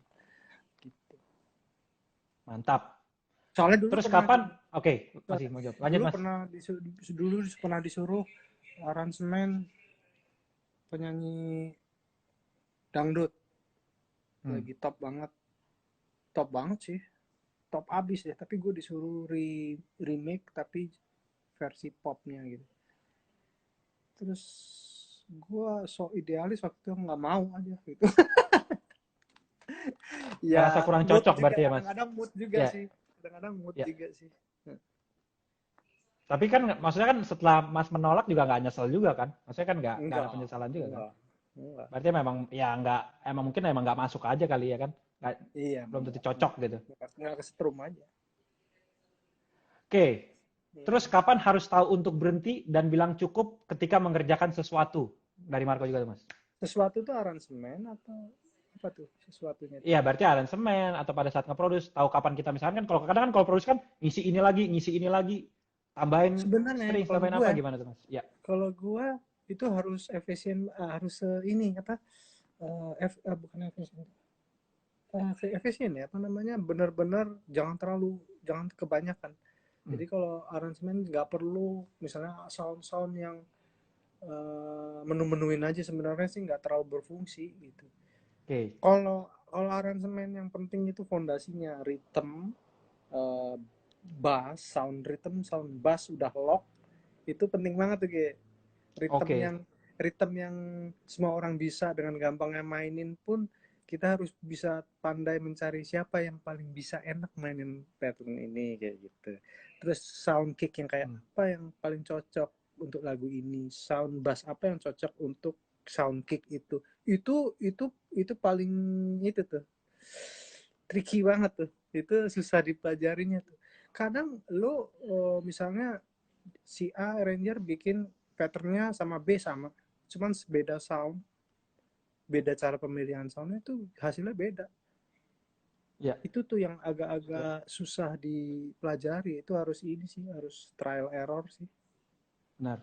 gitu. Mantap. Soalnya dulu Terus pernah kapan? Oke, masih mau jawab. Lanjut dulu Mas. pernah disuruh aransemen penyanyi dangdut, Hmm. lagi top banget sih, top abis ya. Tapi gue disuruh remake tapi versi popnya gitu. Terus gue so idealis waktu itu nggak mau aja gitu. Ngerasa Ya kurang mood cocok juga, berarti ya Mas. kadang-kadang mood juga Ya, sih, kadang-kadang mood ya. juga sih. Tapi kan maksudnya kan setelah Mas menolak juga nggak nyesel juga kan? Maksudnya kan nggak ada Enggak, penyesalan juga kan? enggak, enggak. Berarti memang ya nggak emang mungkin emang nggak masuk aja kali ya kan? Nggak, Iya, belum emang tentu cocok gitu. enggak kesetrum aja. Oke. Terus kapan harus tahu untuk berhenti dan bilang cukup ketika mengerjakan sesuatu? Dari Marco juga tuh Mas. Sesuatu tuh aransemen atau apa tuh sesuatunya tuh? Iya, berarti aransemen atau pada saat nge-produce tahu kapan kita misalkan kan kalau kadang kan kalau produce kan ngisi ini lagi, tambahin Sebenarnya string, tambahin apa gimana tuh Mas? Ya. kalau gue itu harus efisien, harus ini apa? Bukan efisien, efisien ya, apa namanya? Benar-benar jangan kebanyakan. Hmm. Jadi kalau aransemen nggak perlu misalnya sound-sound yang menu-menuin aja, sebenarnya sih nggak terlalu berfungsi gitu. Oke. Kalau aransemen yang penting itu fondasinya rhythm, eh, bass, sound rhythm, sound bass udah lock, itu penting banget tuh kayak rhythm yang Oke. semua orang bisa dengan gampangnya mainin pun, kita harus bisa pandai mencari siapa yang paling bisa enak mainin pattern ini kayak gitu. Terus sound kick yang kayak Hmm. apa yang paling cocok untuk lagu ini, sound bass apa yang cocok untuk sound kick itu paling itu tuh tricky banget tuh, itu susah dipelajarinya tuh. Kadang lo misalnya si A arranger bikin patternnya sama B sama, cuman beda sound, beda cara pemilihan soundnya tuh hasilnya beda. Ya, Itu tuh yang agak-agak susah dipelajari, itu harus ini sih, harus trial error sih. benar.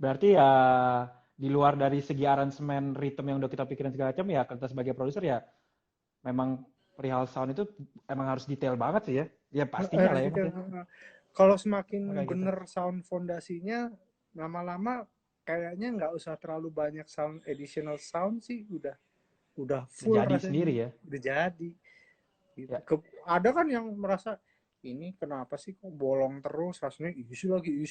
Berarti ya di luar dari segi aransemen, ritme yang udah kita pikirin segala macam ya kita sebagai produser ya memang perihal sound itu emang harus detail banget sih ya. Ya pastinya lah Harus ya Mas detail. ya. Kalau Oh, semakin kayak gitu. bener sound fondasinya, lama-lama kayaknya nggak usah terlalu banyak sound, additional sound sih, udah Udah full jadi sendiri rasanya, ya. udah jadi gitu. Ya, Ada kan yang merasa ini kenapa sih kok bolong terus, rasanya isi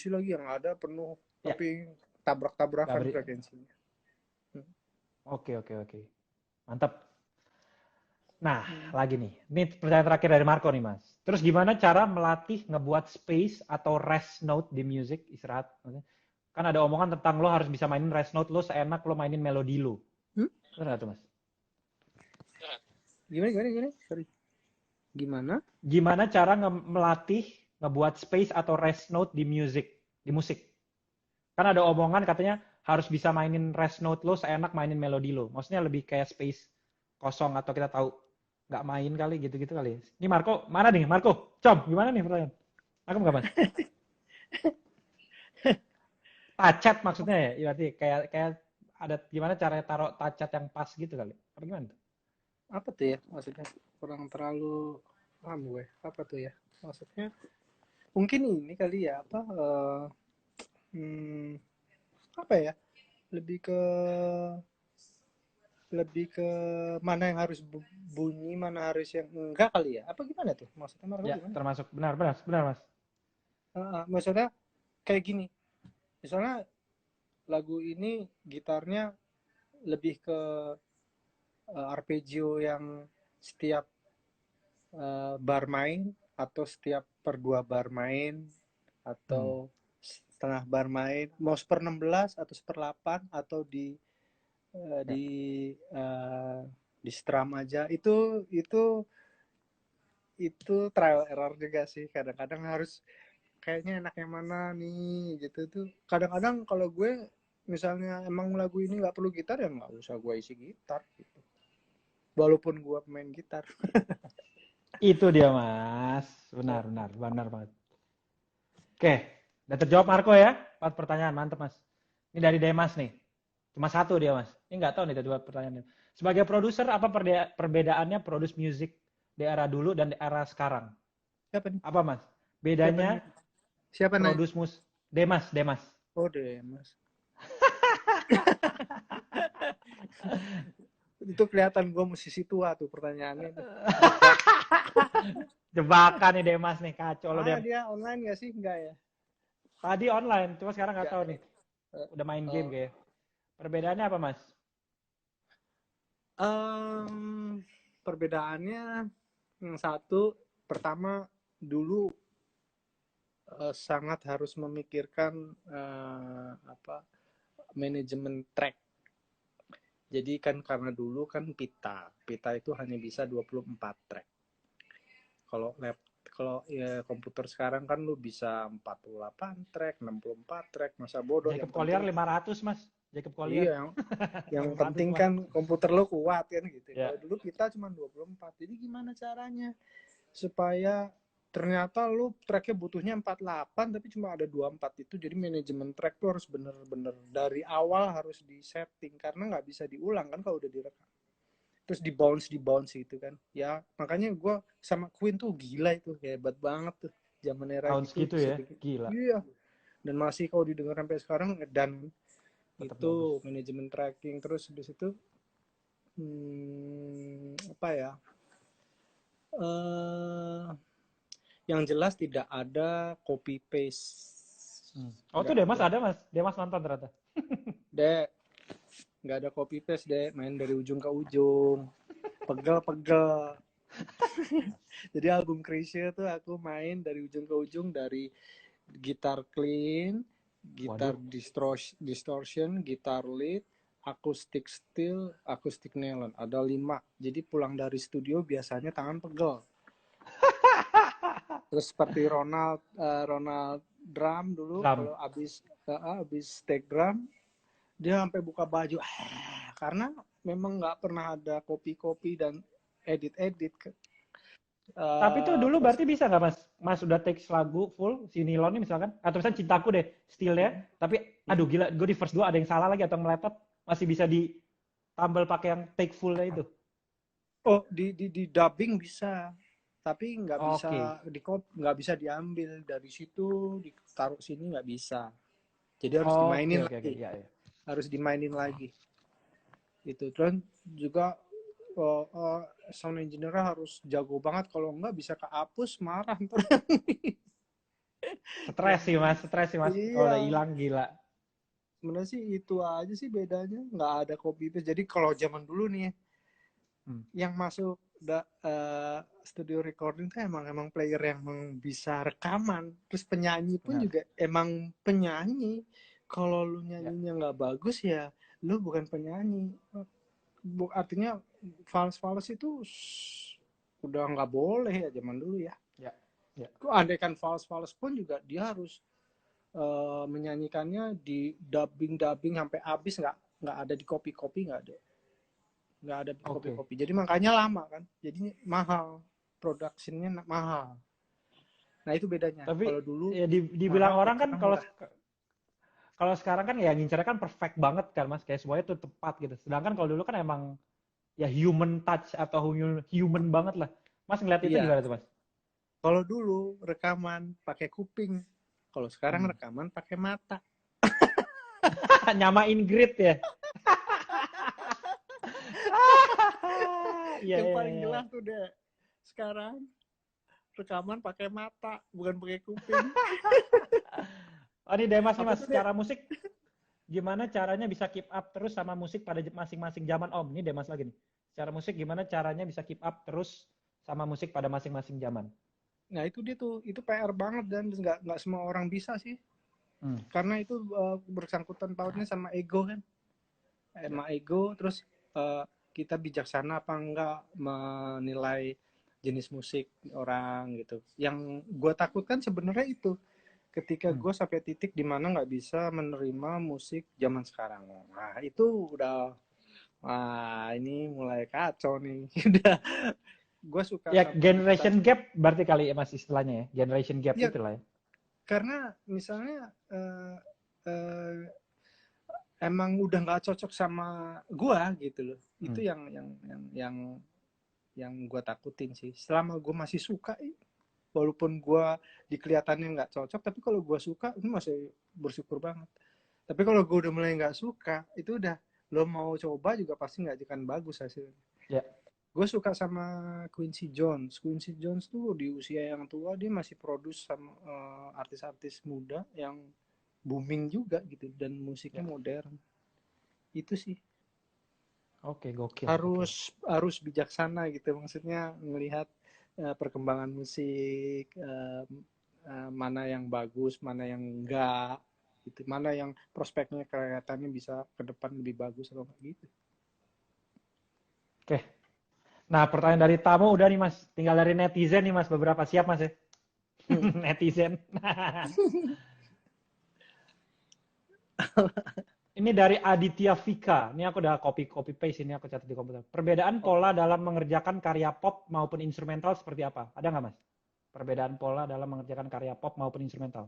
lagi, yang ada penuh ya, tapi nggak tabrak-tabrakan beri. frekuensinya. Oke, oke, oke. Mantap. Nah, Hmm. lagi nih. Ini pertanyaan terakhir dari Marco nih, Mas. Terus gimana cara melatih ngebuat space atau rest note di music, istirahat? Kan ada omongan tentang lo harus bisa mainin rest note lo seenak lo mainin melodi lo. Hmm? Benar nggak tuh, Mas? Gimana, sorry, gimana. Gimana cara melatih ngebuat space atau rest note di musik? Kan ada omongan katanya harus bisa mainin rest note lo seenak mainin melodi lo. Maksudnya lebih kayak space kosong atau kita tahu nggak main kali gitu-gitu kali. Ini Marco, mana nih Marco? Gimana nih pertanyaan? Aku nggak Mas? Tacat maksudnya ya? Iya, berarti kayak kayak ada gimana cara taruh tacat yang pas gitu kali. Apa gimana tuh? Apa tuh ya maksudnya, kurang terlalu paham gue apa tuh ya maksudnya. Mungkin ini kali ya, apa hmm, apa ya, lebih ke lebih ke mana yang harus bunyi, mana harus yang enggak kali ya, apa gimana tuh maksudnya, Marco Ya, gimana. termasuk benar benar benar Mas. Maksudnya kayak gini, misalnya lagu ini gitarnya lebih ke arpeggio yang setiap bar main atau setiap per 2 bar main atau setengah bar main, mau 1/16 atau 1/8 atau eh, Ya. di eh, di strum aja. Itu trial error juga sih. Kadang-kadang harus kayaknya enak yang mana nih gitu tuh. Kadang-kadang kalau gue misalnya emang lagu ini nggak perlu gitar, ya nggak usah gue isi gitar gitu. Walaupun gue pemain gitar. Itu dia Mas. Benar banget. Oke, udah terjawab Marco ya. 4 pertanyaan, mantep Mas. Ini dari Demas nih. Cuma satu dia Mas. Ini nggak tahu nih ada 2 pertanyaan. Sebagai produser, apa perbedaannya produce music di era dulu dan di era sekarang? Siapa nih? Apa Mas? Siapa Bedanya nih? Siapa nih? produce Demas. Oh deh mas. Itu kelihatan gue musisi tua tuh pertanyaannya tuh. Jebakan nih Demas nih, kacau lo Dem. Dia online gak sih? Enggak ya? Tadi online, cuma sekarang nggak Enggak tahu ya. nih. Udah main game Oh. kayak. Perbedaannya apa Mas? Perbedaannya yang satu, pertama dulu sangat harus memikirkan manajemen track. Jadi kan karena dulu kan pita itu hanya bisa 24 track. Kalau ya komputer sekarang kan lu bisa 48 track, 64 track, masa bodoh. Jacob Yang Collier penting 500 Mas. Jacob Collier. iya, yang 500 penting Mas. kan komputer lo kuat kan gitu. Ya. Kalau dulu kita cuma 24. Jadi gimana caranya supaya ternyata lu tracknya butuhnya 48 tapi cuma ada 24 itu. Jadi manajemen track tuh harus bener-bener dari awal harus di setting karena nggak bisa diulang kan kalau udah direkam. Terus di bounce gitu kan. Ya makanya gue sama Queen tuh gila itu, hebat banget tuh. Zaman era Tahun gitu segitu bisa ya, bikin. gila. Iya. Dan masih kalau didengar sampai sekarang, dan Tetap bagus. itu manajemen tracking. Terus habis itu apa ya? Yang jelas tidak ada copy paste. Oh tuh Nggak Demas ada. ada Mas. Demas nonton ternyata. Dek, nggak ada copy paste deh, main dari ujung ke ujung, pegel. Jadi album Krisya tuh aku main dari ujung ke ujung, dari gitar clean, gitar distortion, gitar lead, akustik steel, akustik nylon. Ada 5. Jadi pulang dari studio biasanya tangan pegel. Terus seperti Ronald drum dulu, kalau abis take drum dia sampai buka baju karena memang nggak pernah ada kopi dan edit Tapi tuh dulu terus berarti bisa nggak Mas? Mas udah take lagu full, si Nilon ini misalkan. Atau misalnya Cintaku deh, stylenya. Tapi aduh gila, gue di verse 2 ada yang salah lagi atau meletot. Masih bisa ditambal pakai yang take fullnya itu. di dubbing bisa, tapi nggak Oke. bisa nggak bisa diambil dari situ ditaruh sini, nggak bisa. Jadi harus Oke, dimainin oke, oke. lagi, Iya, iya. harus dimainin lagi itu. Terus juga sound engineer harus jago banget, kalau nggak bisa kehapus, marah ntar. Stres sih Mas. Kalau Iya, udah hilang gila. sebenarnya sih itu aja sih bedanya, nggak ada copy paste. Jadi kalau zaman dulu nih yang masuk studio recording tuh emang player yang bisa rekaman, terus penyanyi pun Benar. juga emang penyanyi. Kalau lu Ya. nyanyinya nggak bagus ya lu bukan penyanyi. Artinya fals itu udah nggak boleh ya zaman dulu ya. Ya. Ya. Andaikan fals pun juga dia harus menyanyikannya di dubbing sampai habis, nggak ada di copy nggak ada Oke. kopi. Jadi makanya lama kan, jadi mahal, productionnya mahal. Nah itu bedanya. Tapi Kalau dulu ya dibilang mahal, orang kan sekarang kalau murah. kalau sekarang kan ya ngincernya kan perfect banget kan Mas, kayak semuanya tuh tepat gitu. Sedangkan kalau dulu kan emang ya human touch atau human banget lah. Mas ngeliat itu Iya, gimana tuh Mas? kalau dulu rekaman pakai kuping, kalau sekarang Hmm. rekaman pakai mata. Nyamain grid ya. Iya, Yang iya, paling iya. jelas tuh deh, sekarang rekaman pakai mata bukan pakai kuping. Oh ini Demas nih Apa Mas, tuh deh? secara musik gimana caranya bisa keep up terus sama musik pada masing-masing zaman Om? Ini Demas lagi nih. Secara musik gimana caranya bisa keep up terus sama musik pada masing-masing zaman. Nah itu dia tuh, itu PR banget dan nggak semua orang bisa sih, karena itu bersangkutan pautnya sama ego kan, sama ego. Terus kita bijaksana apa enggak menilai jenis musik orang gitu. Yang gue takutkan sebenarnya itu, ketika gue sampai titik dimana nggak bisa menerima musik zaman sekarang. Nah itu udah, wah ini mulai kacau nih. Udah, gue suka Ya sama generation gap berarti kali ya mas istilahnya ya, generation gap ya, itu lah ya. karena misalnya emang udah nggak cocok sama gua gitu loh. Itu yang gua takutin sih. Selama gua masih suka, walaupun gua dikelihatannya nggak cocok, tapi kalau gua suka itu masih bersyukur banget. Tapi kalau gua udah mulai nggak suka, itu udah, lo mau coba juga pasti nggak akan bagus hasilnya. Ya. Gue suka sama Quincy Jones. Quincy Jones tuh di usia yang tua dia masih produce sama artis-artis muda yang booming juga gitu, dan musiknya modern. Itu sih Oke, gokil. harus bijaksana gitu, maksudnya melihat perkembangan musik, mana yang bagus, mana yang enggak gitu, mana yang prospeknya kelihatannya bisa ke depan lebih bagus atau enggak gitu. Oke. Nah, pertanyaan dari tamu udah nih mas, tinggal dari netizen nih mas, beberapa siap mas ya. Netizen. Ini dari Aditya Vika. Ini aku udah copy paste, ini aku catat di komputer. Perbedaan pola dalam mengerjakan karya pop maupun instrumental seperti apa? Ada nggak mas? Perbedaan pola dalam mengerjakan karya pop maupun instrumental.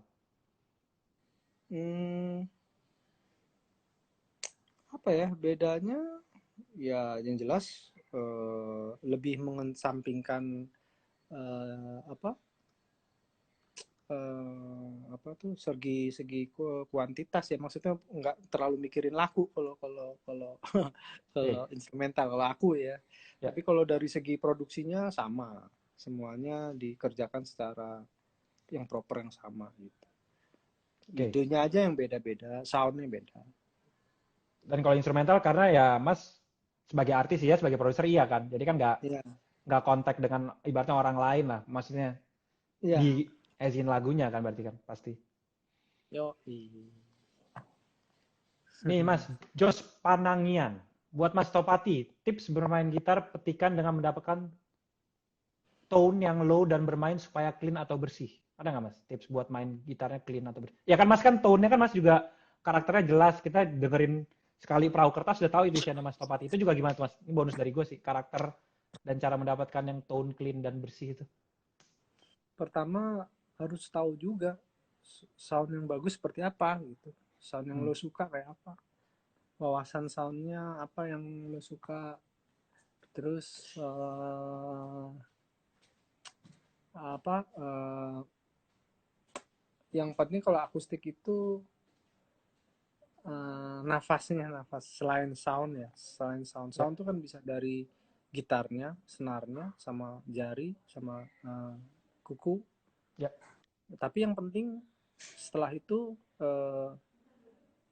Apa ya bedanya? Ya yang jelas lebih mengesampingkan apa segi kuantitas ya, maksudnya nggak terlalu mikirin laku kalau kalau instrumental, kalau aku ya. Tapi kalau dari segi produksinya sama, semuanya dikerjakan secara yang proper, yang sama gitu. Idenya aja yang beda-beda, soundnya beda. Dan kalau instrumental karena ya mas sebagai artis ya, sebagai produser iya kan, jadi kan nggak kontak dengan ibaratnya orang lain lah, maksudnya di izin lagunya kan berarti kan pasti. Yo. Nih mas, Jos Panangian, buat Mas Topati, tips bermain gitar petikan dengan mendapatkan tone yang low dan bermain supaya clean atau bersih. Ada nggak mas tips buat main gitarnya clean atau bersih? Ya kan mas kan tone-nya kan mas juga karakternya jelas, kita dengerin sekali perahu kertas udah tahu editionnya Mas Topati. Itu juga gimana tuh mas? Ini bonus dari gue sih, karakter dan cara mendapatkan yang tone clean dan bersih itu. Pertama harus tahu juga sound yang bagus seperti apa gitu, sound yang lo suka kayak apa, wawasan soundnya apa yang lo suka. Terus yang penting kalau akustik itu nafas selain sound ya, sound itu kan bisa dari gitarnya, senarnya, sama jari, sama kuku. Tapi yang penting setelah itu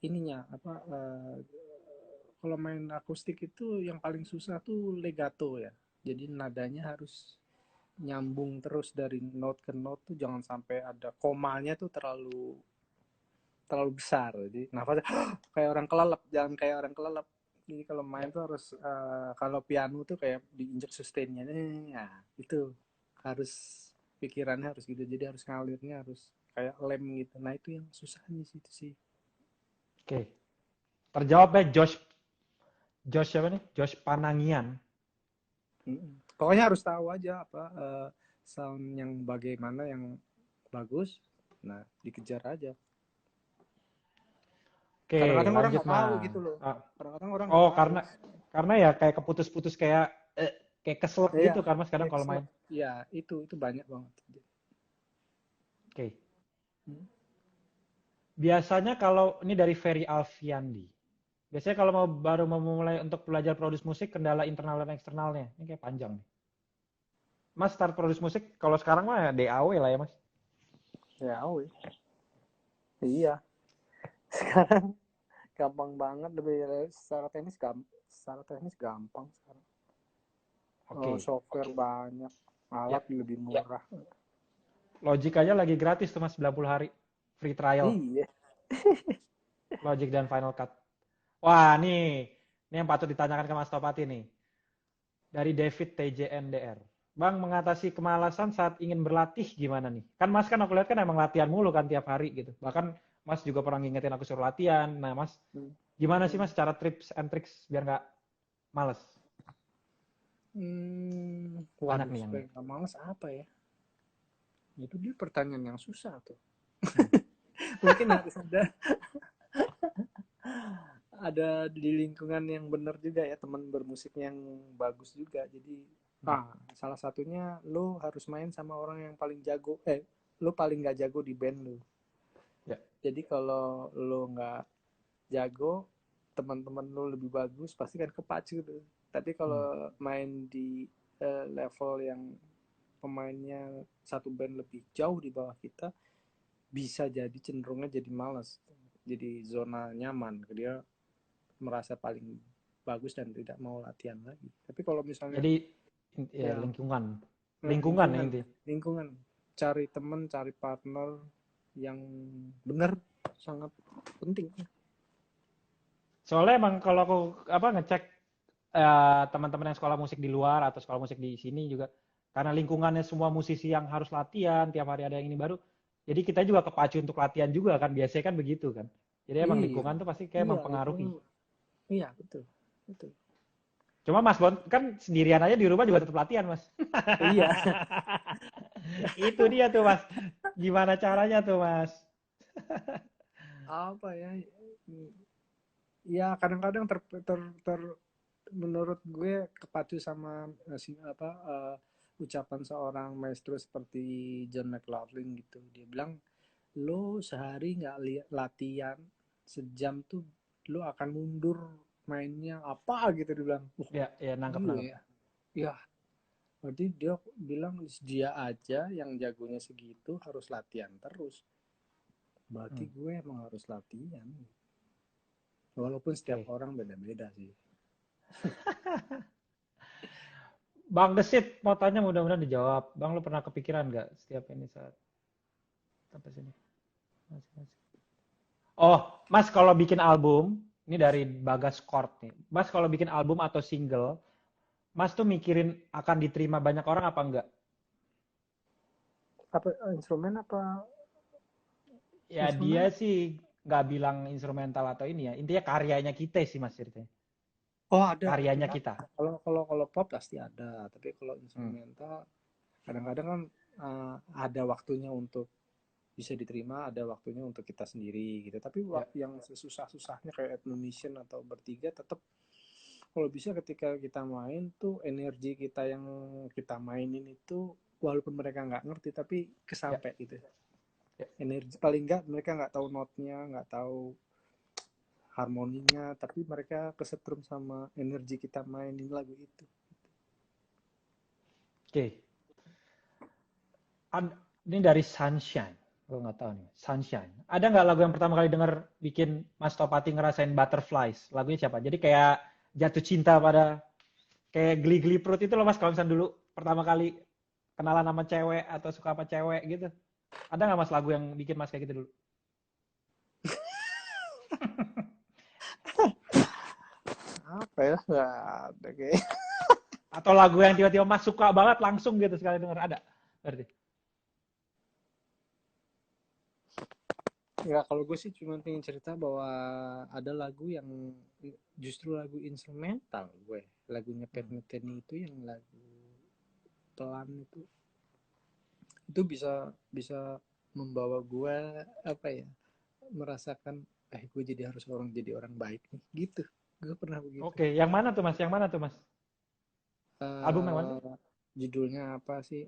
ininya kalau main akustik itu yang paling susah tuh legato ya. Jadi nadanya harus nyambung terus dari note ke note tuh, jangan sampai ada komanya tuh terlalu besar. Jadi nafasnya kayak orang kelelep, jangan kayak orang kelelep. Jadi kalau main tuh harus kalau piano tuh kayak diinjek sustainnya. Nah, itu harus pikirannya harus gitu. Jadi harus ngalirnya harus kayak lem gitu. Nah, itu yang susah di situ sih. Oke. Terjawab ya Josh siapa nih? Josh Panangian. Pokoknya harus tahu aja apa sound yang bagaimana yang bagus. Nah, dikejar aja. Oke, Kadang-kadang orang lanjut nggak tahu mas. gitu loh. Kadang-kadang orang nggak tahu. Karena ya kayak keputus-putus kayak keselak gitu kan mas kadang kalau main. Iya, itu banyak banget. Oke. Biasanya kalau ini dari Ferry Alfiandi. Biasanya kalau baru mau mulai untuk belajar produce musik, kendala internal dan eksternalnya. Ini kayak panjang nih. Mas start produce musik, kalau sekarang mah DAW lah ya mas. DAW. Iya. Sekarang gampang banget, lebih secara teknis gampang sekarang. Software banyak. Ya, Alat lebih ya. murah. Logic aja lagi gratis tuh mas 90 hari free trial. Iya. Logic dan Final Cut. Wah, ini yang patut ditanyakan ke Mas Topati nih. Dari David TJNDR. Bang, mengatasi kemalasan saat ingin berlatih gimana nih? Kan Mas kan aku lihat kan emang latihan mulu kan tiap hari gitu. Bahkan Mas juga pernah ngingetin aku suruh latihan. Nah, Mas, gimana sih Mas cara tips and tricks biar nggak males? Banyak Waduh, nih yang supaya nih. nggak males apa ya? Itu dia pertanyaan yang susah tuh. Hmm. Mungkin harus ada di lingkungan yang benar juga ya, teman bermusik yang bagus juga. Jadi salah satunya lo harus main sama orang yang paling jago. Lo paling nggak jago di band lo. Ya. Jadi kalau lo nggak jago, teman-teman lo lebih bagus, pasti kan kepacu tuh. Tapi kalau main di level yang pemainnya satu band lebih jauh di bawah kita, bisa jadi cenderungnya jadi malas, jadi zona nyaman. Dia merasa paling bagus dan tidak mau latihan lagi. Tapi kalau misalnya Jadi ya ya lingkungan. nah, Lingkungan ya inti. lingkungan, cari teman, cari partner yang benar, sangat penting. Soalnya emang kalau aku ngecek teman-teman yang sekolah musik di luar atau sekolah musik di sini juga karena lingkungannya semua musisi yang harus latihan tiap hari ada yang ini baru jadi kita juga kepacu untuk latihan juga kan biasanya kan begitu kan jadi emang Iya, lingkungan tuh pasti kayak iya, mempengaruhi lingkungan. Iya, betul, betul. cuma Mas Bon kan sendirian aja di rumah juga tetap latihan Mas Iya. itu dia tuh Mas gimana caranya tuh Mas Apa ya? Ya kadang-kadang ter menurut gue kepacu sama ucapan seorang maestro seperti John McLaughlin gitu. Dia bilang, lo sehari nggak latihan sejam tuh lo akan mundur mainnya apa gitu. Dia bilang, ya ya nangkep gila nangkep ya. Ya, berarti dia bilang dia aja yang jagonya segitu harus latihan terus. Berarti hmm. gue emang harus latihan. Walaupun setiap Oke orang beda-beda sih. Bang Desit mau tanya mudah-mudahan dijawab Bang lu pernah kepikiran nggak setiap ini saat sampai sini masih. Oh, Mas kalau bikin album, ini dari Bagas Chord nih. Mas kalau bikin album atau single, Mas tuh mikirin akan diterima banyak orang apa enggak? Apa instrumen apa Ya dia instrumen apa? sih nggak bilang instrumental atau ini ya. Intinya karyanya kita sih Mas ceritanya. Oh, ada pasti Karyanya ada. kita. Kalau pop pasti ada, tapi kalau Hmm. instrumental kadang-kadang kan ada waktunya untuk bisa diterima, ada waktunya untuk kita sendiri gitu. Tapi Ya, yang sesusah-susahnya kayak Admonition atau bertiga, tetap kalau bisa ketika kita main tuh energi kita yang kita mainin itu, walaupun mereka nggak ngerti tapi ya, kesampe gitu. ya. Energi paling nggak mereka nggak tahu notnya, nggak tahu harmoninya, tapi mereka kesetrum sama energi kita mainin lagu itu. Oke. Ini dari Sunshine. Gue nggak tahu nih. Sunshine. Ada nggak lagu yang pertama kali denger bikin Mas Topati ngerasain Butterflies? Lagunya siapa? Jadi kayak jatuh cinta pada kayak geli-geli perut itu loh Mas kalau misalnya dulu pertama kali kenalan sama cewek atau suka sama cewek gitu. Ada nggak Mas lagu yang bikin Mas kayak gitu dulu? Apa ya, nggak ada kayak. Atau lagu yang tiba-tiba Mas suka banget langsung gitu sekali denger ada? Berarti. Ya kalau gue sih cuma pengen cerita bahwa ada lagu yang justru lagu instrumental gue, lagunya Pat Metheny itu, yang lagu pelan itu bisa bisa membawa gue apa ya, merasakan gue jadi orang baik nih gitu. Gue pernah begitu. Oke, yang mana tuh Mas? Yang mana tuh Mas? Album yang mana? uh, Judulnya apa sih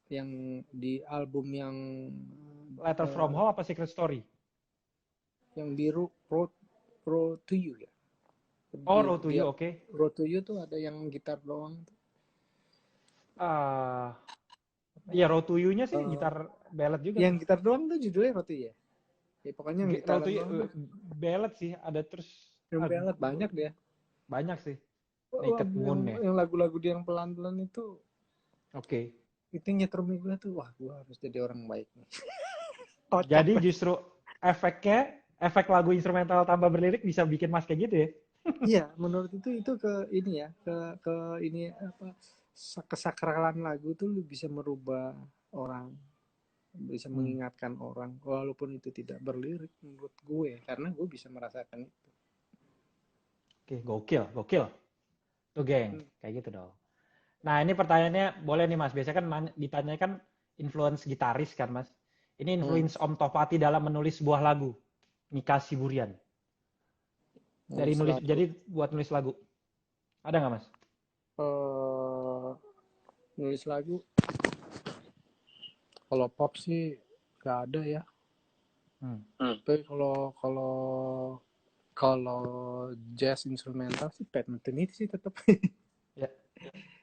yang di album Letter from uh, Home apa Secret Story? yang biru, Road to You ya. Oh, Di Road to dia You, oke. Road to You tuh ada yang gitar doang tuh. Ah, iya Road to You-nya sih Uh, gitar ballad juga yang tuh. gitar doang tuh judulnya Road to You ya. Ya pokoknya yang Road to gitaran You doang tuh. ballad sih, ada terus Yang ballad banyak dia. banyak sih. Naked Lagu Moon ya. yang lagu-lagu dia yang pelan-pelan itu Oke. Itu nyetrumnya gue tuh, wah gue harus jadi orang baik nih. Kocak Jadi banget. justru efek lagu instrumental tambah berlirik bisa bikin Mas kayak gitu ya? Iya, menurut itu ke ini ya, ke ini apa, kesakralan lagu tuh lu bisa merubah orang, bisa Hmm. mengingatkan orang, walaupun itu tidak berlirik menurut gue, karena gue bisa merasakan itu. Oke, gokil, gokil. Tuh, geng. Hmm. Kayak gitu dong. Nah, ini pertanyaannya boleh nih, Mas. Biasanya kan ditanyakan influence gitaris kan, Mas. Ini Hmm. influence Om Topati dalam menulis sebuah lagu. Mika Siburian. Dari Nulis nulis, lagu. jadi buat nulis lagu. Ada nggak, Mas? eh Nulis lagu, kalau pop sih gak ada ya. Hmm. Tapi kalau kalau kalau jazz instrumental sih Pat Metheny sih tetap. Ya.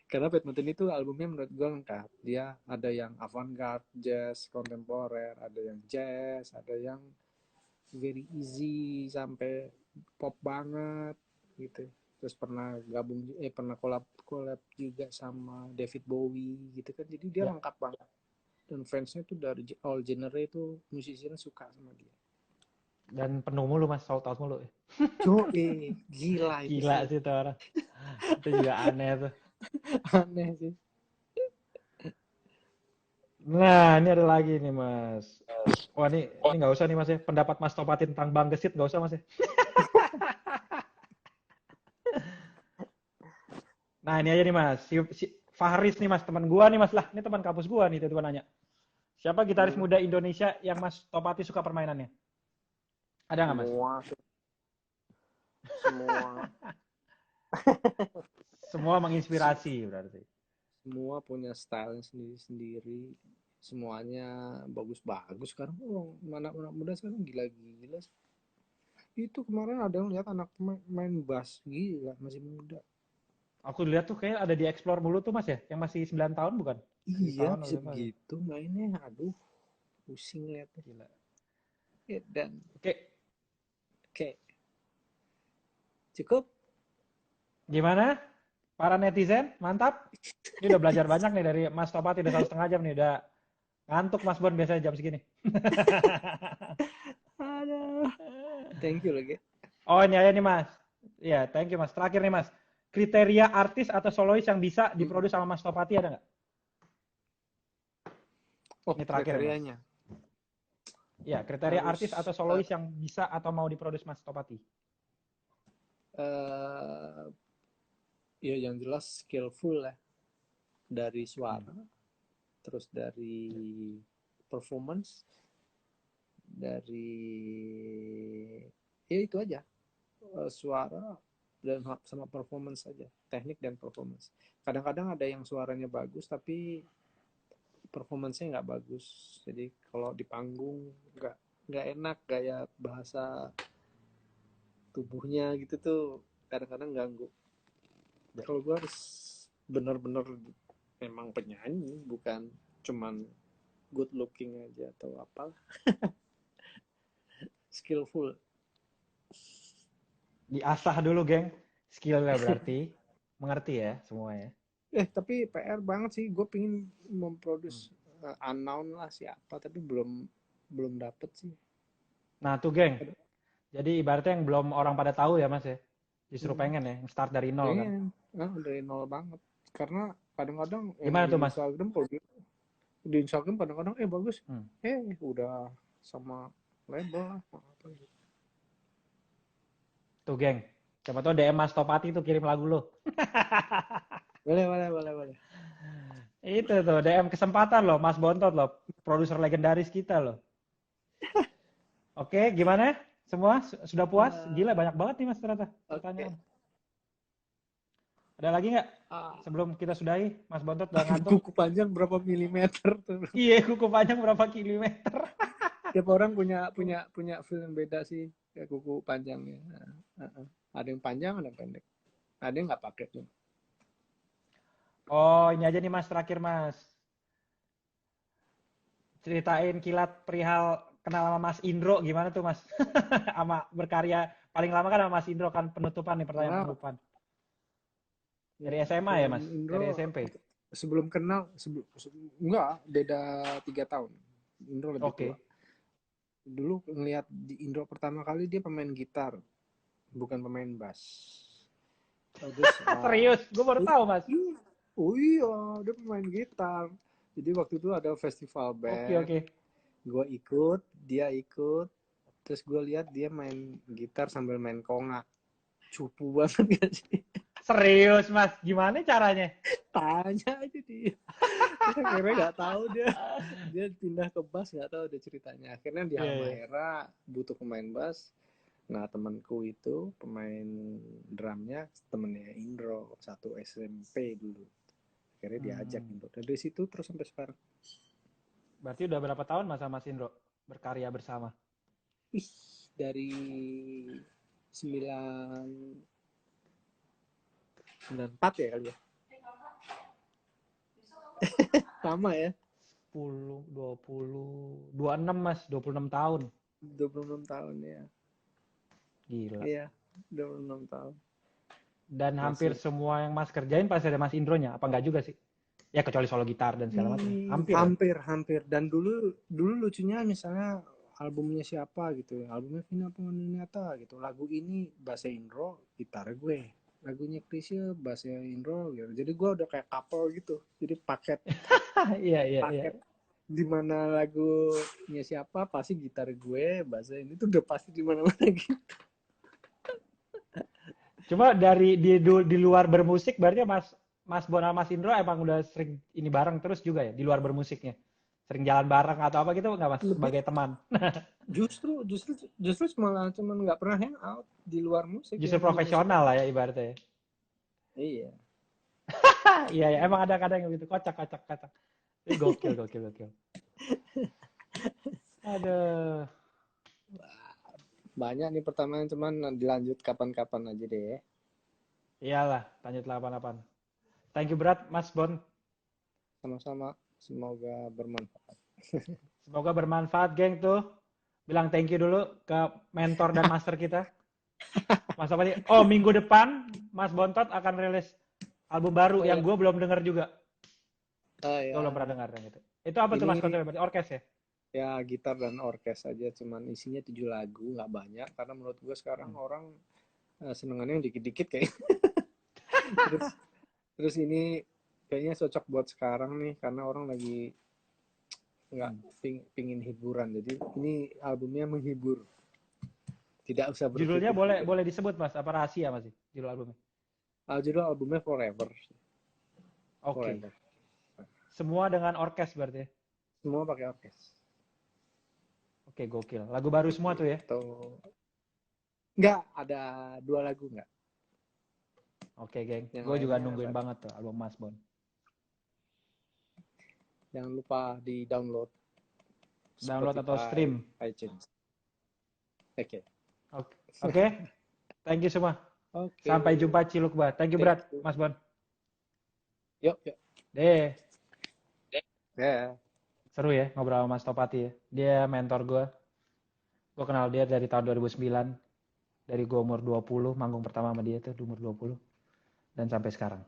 Karena Pat Metheny itu albumnya menurut gue lengkap. Dia ada yang avant-garde, jazz, kontemporer, ada yang jazz, ada yang very easy sampai pop banget gitu. Terus pernah pernah collab collab juga sama David Bowie gitu kan. Jadi dia Ya. lengkap banget. Dan fansnya tuh dari all genre itu musisinya suka sama dia. Dan penuh mulu, Mas. Sold out mulu. Gila itu Gila sih. sih itu orang. Itu juga aneh tuh. Aneh sih. Nah, ini ada lagi nih, Mas. Wah, ini nggak usah nih, Mas ya. Pendapat Mas Topati tentang Bang Gesit nggak usah, Mas ya. Nah, ini aja nih, Mas. Si Fahris nih, Mas. Teman gua nih, Mas. Lah, ini teman kampus gua nih, tiba-tiba nanya. Siapa gitaris Hmm, muda Indonesia yang Mas Topati suka permainannya? Ada nggak, Mas? semua semua Semua menginspirasi berarti. semua punya style sendiri-sendiri. Semuanya bagus-bagus sekarang. Oh, mana anak muda sekarang gila-gila. Itu kemarin ada yang lihat anak main bass, gila masih muda. Aku lihat tuh kayak ada di Explore mulu tuh, Mas ya. Yang masih 9 tahun bukan? 7 Iya tahun atau bisa berapa ya? begitu mainnya. Aduh, pusing liatnya. Gila. Ya, dan Oke, kayak cukup. gimana? Para netizen, mantap. Ini udah belajar banyak nih dari Mas Topati, udah 1,5 jam nih. Udah ngantuk Mas Bon biasanya jam segini. Aduh, thank you lagi. Oh, ini aja nih, Mas. Ya, thank you, Mas. Terakhir nih, Mas. Kriteria artis atau solois yang bisa Hmm. diproduksi sama Mas Topati ada nggak? Oh, Ini terakhir nih, Mas. kriterianya Ya, kriteria artis harus atau solois yang bisa atau mau diproduksi Mas Topati. uh, ya yang jelas skillful ya, dari Hmm. suara, terus dari Ya. performance, dari ya itu aja. Suara dan sama performance saja, teknik dan performance. Kadang-kadang ada yang suaranya bagus tapi performance-nya nggak bagus, jadi kalau di panggung nggak enak, gaya bahasa tubuhnya gitu tuh kadang-kadang ganggu. Ya. Kalau gue harus bener-bener memang penyanyi, bukan cuman good looking aja atau apa, skillful. Diasah dulu, geng. Skillnya berarti. Mengerti ya semua ya. Tapi PR banget sih, gue pingin Hmm. memproduce unknown lah siapa, tapi belum belum dapet sih. Nah, tuh, geng. Jadi ibaratnya yang belum orang pada tahu ya, Mas ya. Justru Hmm, pengen ya, yang start dari nol kan. pengen dari nol banget, karena kadang-kadang emang Gimana tuh, Mas? Di Instagram kadang-kadang bagus, Hmm. udah sama label lah apa gitu. Tuh, geng. Siapa tahu DM Mas Topati tuh kirim lagu lo. Boleh, boleh, boleh, boleh. Itu tuh, DM kesempatan loh, Mas Bontot loh. Produser legendaris kita loh. Oke, gimana? Semua sudah puas? Gila, Uh, banyak banget nih Mas ternyata oke. pertanyaan. Ada lagi nggak? Ah, Sebelum kita sudahi, Mas Bontot udah ngantuk. kuku panjang berapa milimeter tuh? Iya, kuku panjang berapa kilometer? Tiap orang punya punya punya feel yang beda sih kayak kuku panjangnya. Ada yang panjang, ada yang pendek. Ada yang nggak pakai tuh. Oh, ini aja nih Mas, terakhir Mas. Ceritain kilat perihal kenal sama Mas Indro gimana tuh Mas? Sama berkarya paling lama kan sama Mas Indro kan penutupan nih pertanyaan Nah, penutupan. Dari ya, SMA ya film Mas? Dari Indro SMP? sebelum kenal, enggak, beda 3 tahun. Indro lebih tua. Oke. Dulu ngeliat di Indro pertama kali dia pemain gitar, bukan pemain bass. Terus, Serius, gue baru tahu Mas. oh iya, dia pemain gitar. Jadi waktu itu ada festival Oke band, oke. gue ikut, dia ikut, terus gue lihat dia main gitar sambil main konga. Cupu banget gak sih? Serius Mas, gimana caranya? Tanya aja dia. Terus akhirnya nggak tahu dia pindah ke bass, nggak tahu ada ceritanya. Akhirnya di Iya iya. Halmahera butuh pemain bass. Nah temanku itu pemain drumnya temennya Indro, satu SMP dulu. Akhirnya diajak Indro. Dari situ terus sampai sekarang. Berarti udah berapa tahun Mas sama Mas Indro berkarya bersama? Ih, dari 94 ya kali ya. Lama ya. 10, 20, 26 Mas, 26 tahun. 26 tahun ya. Gila. Iya, 26 tahun. Dan Masih. hampir semua yang Mas kerjain pasti ada Mas Indronya, apa enggak juga sih? Ya kecuali solo gitar dan segala macam. Hampir. Hampir. Dan dulu lucunya misalnya albumnya siapa gitu, albumnya Vina Panganiata gitu, lagu ini bahasa Indro, gitar gue, lagunya Krisya bahasa Indro gitu. Jadi gue udah kayak couple gitu. Jadi paket Iya. di mana lagunya siapa pasti gitar gue, bahasa ini tuh udah pasti di mana-mana gitu. Cuma dari di luar bermusik berarti Mas Bon sama Mas Indro emang udah sering ini bareng terus juga ya di luar bermusiknya. Sering jalan bareng atau apa gitu nggak Mas Lebih sebagai teman? justru malah cuman nggak pernah hangout di luar musik Justru yang hanya profesional sekedar. lah ya ibaratnya ya. Iya. Iya ya, emang ada kadang yang gitu kocak. Ini gokil. Aduh. Banyak nih pertanyaan, cuman dilanjut kapan-kapan aja deh. Iyalah, lanjut 88. Thank you berat Mas Bon. Sama-sama, semoga bermanfaat. Semoga bermanfaat geng tuh. Bilang thank you dulu ke mentor dan master kita. Mas apa nih? Oh, minggu depan Mas Bontot akan rilis album baru yang gue belum denger juga. Gue belum pernah dengar yang itu. Itu apa tuh Mas konsepnya? Berarti orkes ya? Ya gitar dan orkes aja, cuman isinya 7 lagu, nggak banyak. Karena menurut gue sekarang orang senengannya yang dikit-dikit kayak. terus ini kayaknya cocok buat sekarang nih, karena orang lagi nggak pingin hiburan. Jadi ini albumnya menghibur. Tidak usah Judulnya berpikir. boleh disebut Mas? Apa rahasia masih judul albumnya? Judul albumnya Forever. Oke. Forever. Semua dengan orkes berarti ya? Semua pakai orkes. Oke, gokil. Lagu baru semua tuh ya? Enggak, ada 2 lagu enggak. Oke, geng. Gue juga nungguin banget tuh album Mas Bon. Jangan lupa di download. Download atau stream. iTunes. Oke. Oke. Thank you semua. Oke. Sampai jumpa Cilukba. Thank you berat, Mas Bon. Yuk. Deh. Ya. Seru ya ngobrol sama Mas Topati ya. Dia mentor gue. Gue kenal dia dari tahun 2009. Dari gue umur 20, manggung pertama sama dia tuh umur 20. Dan sampai sekarang.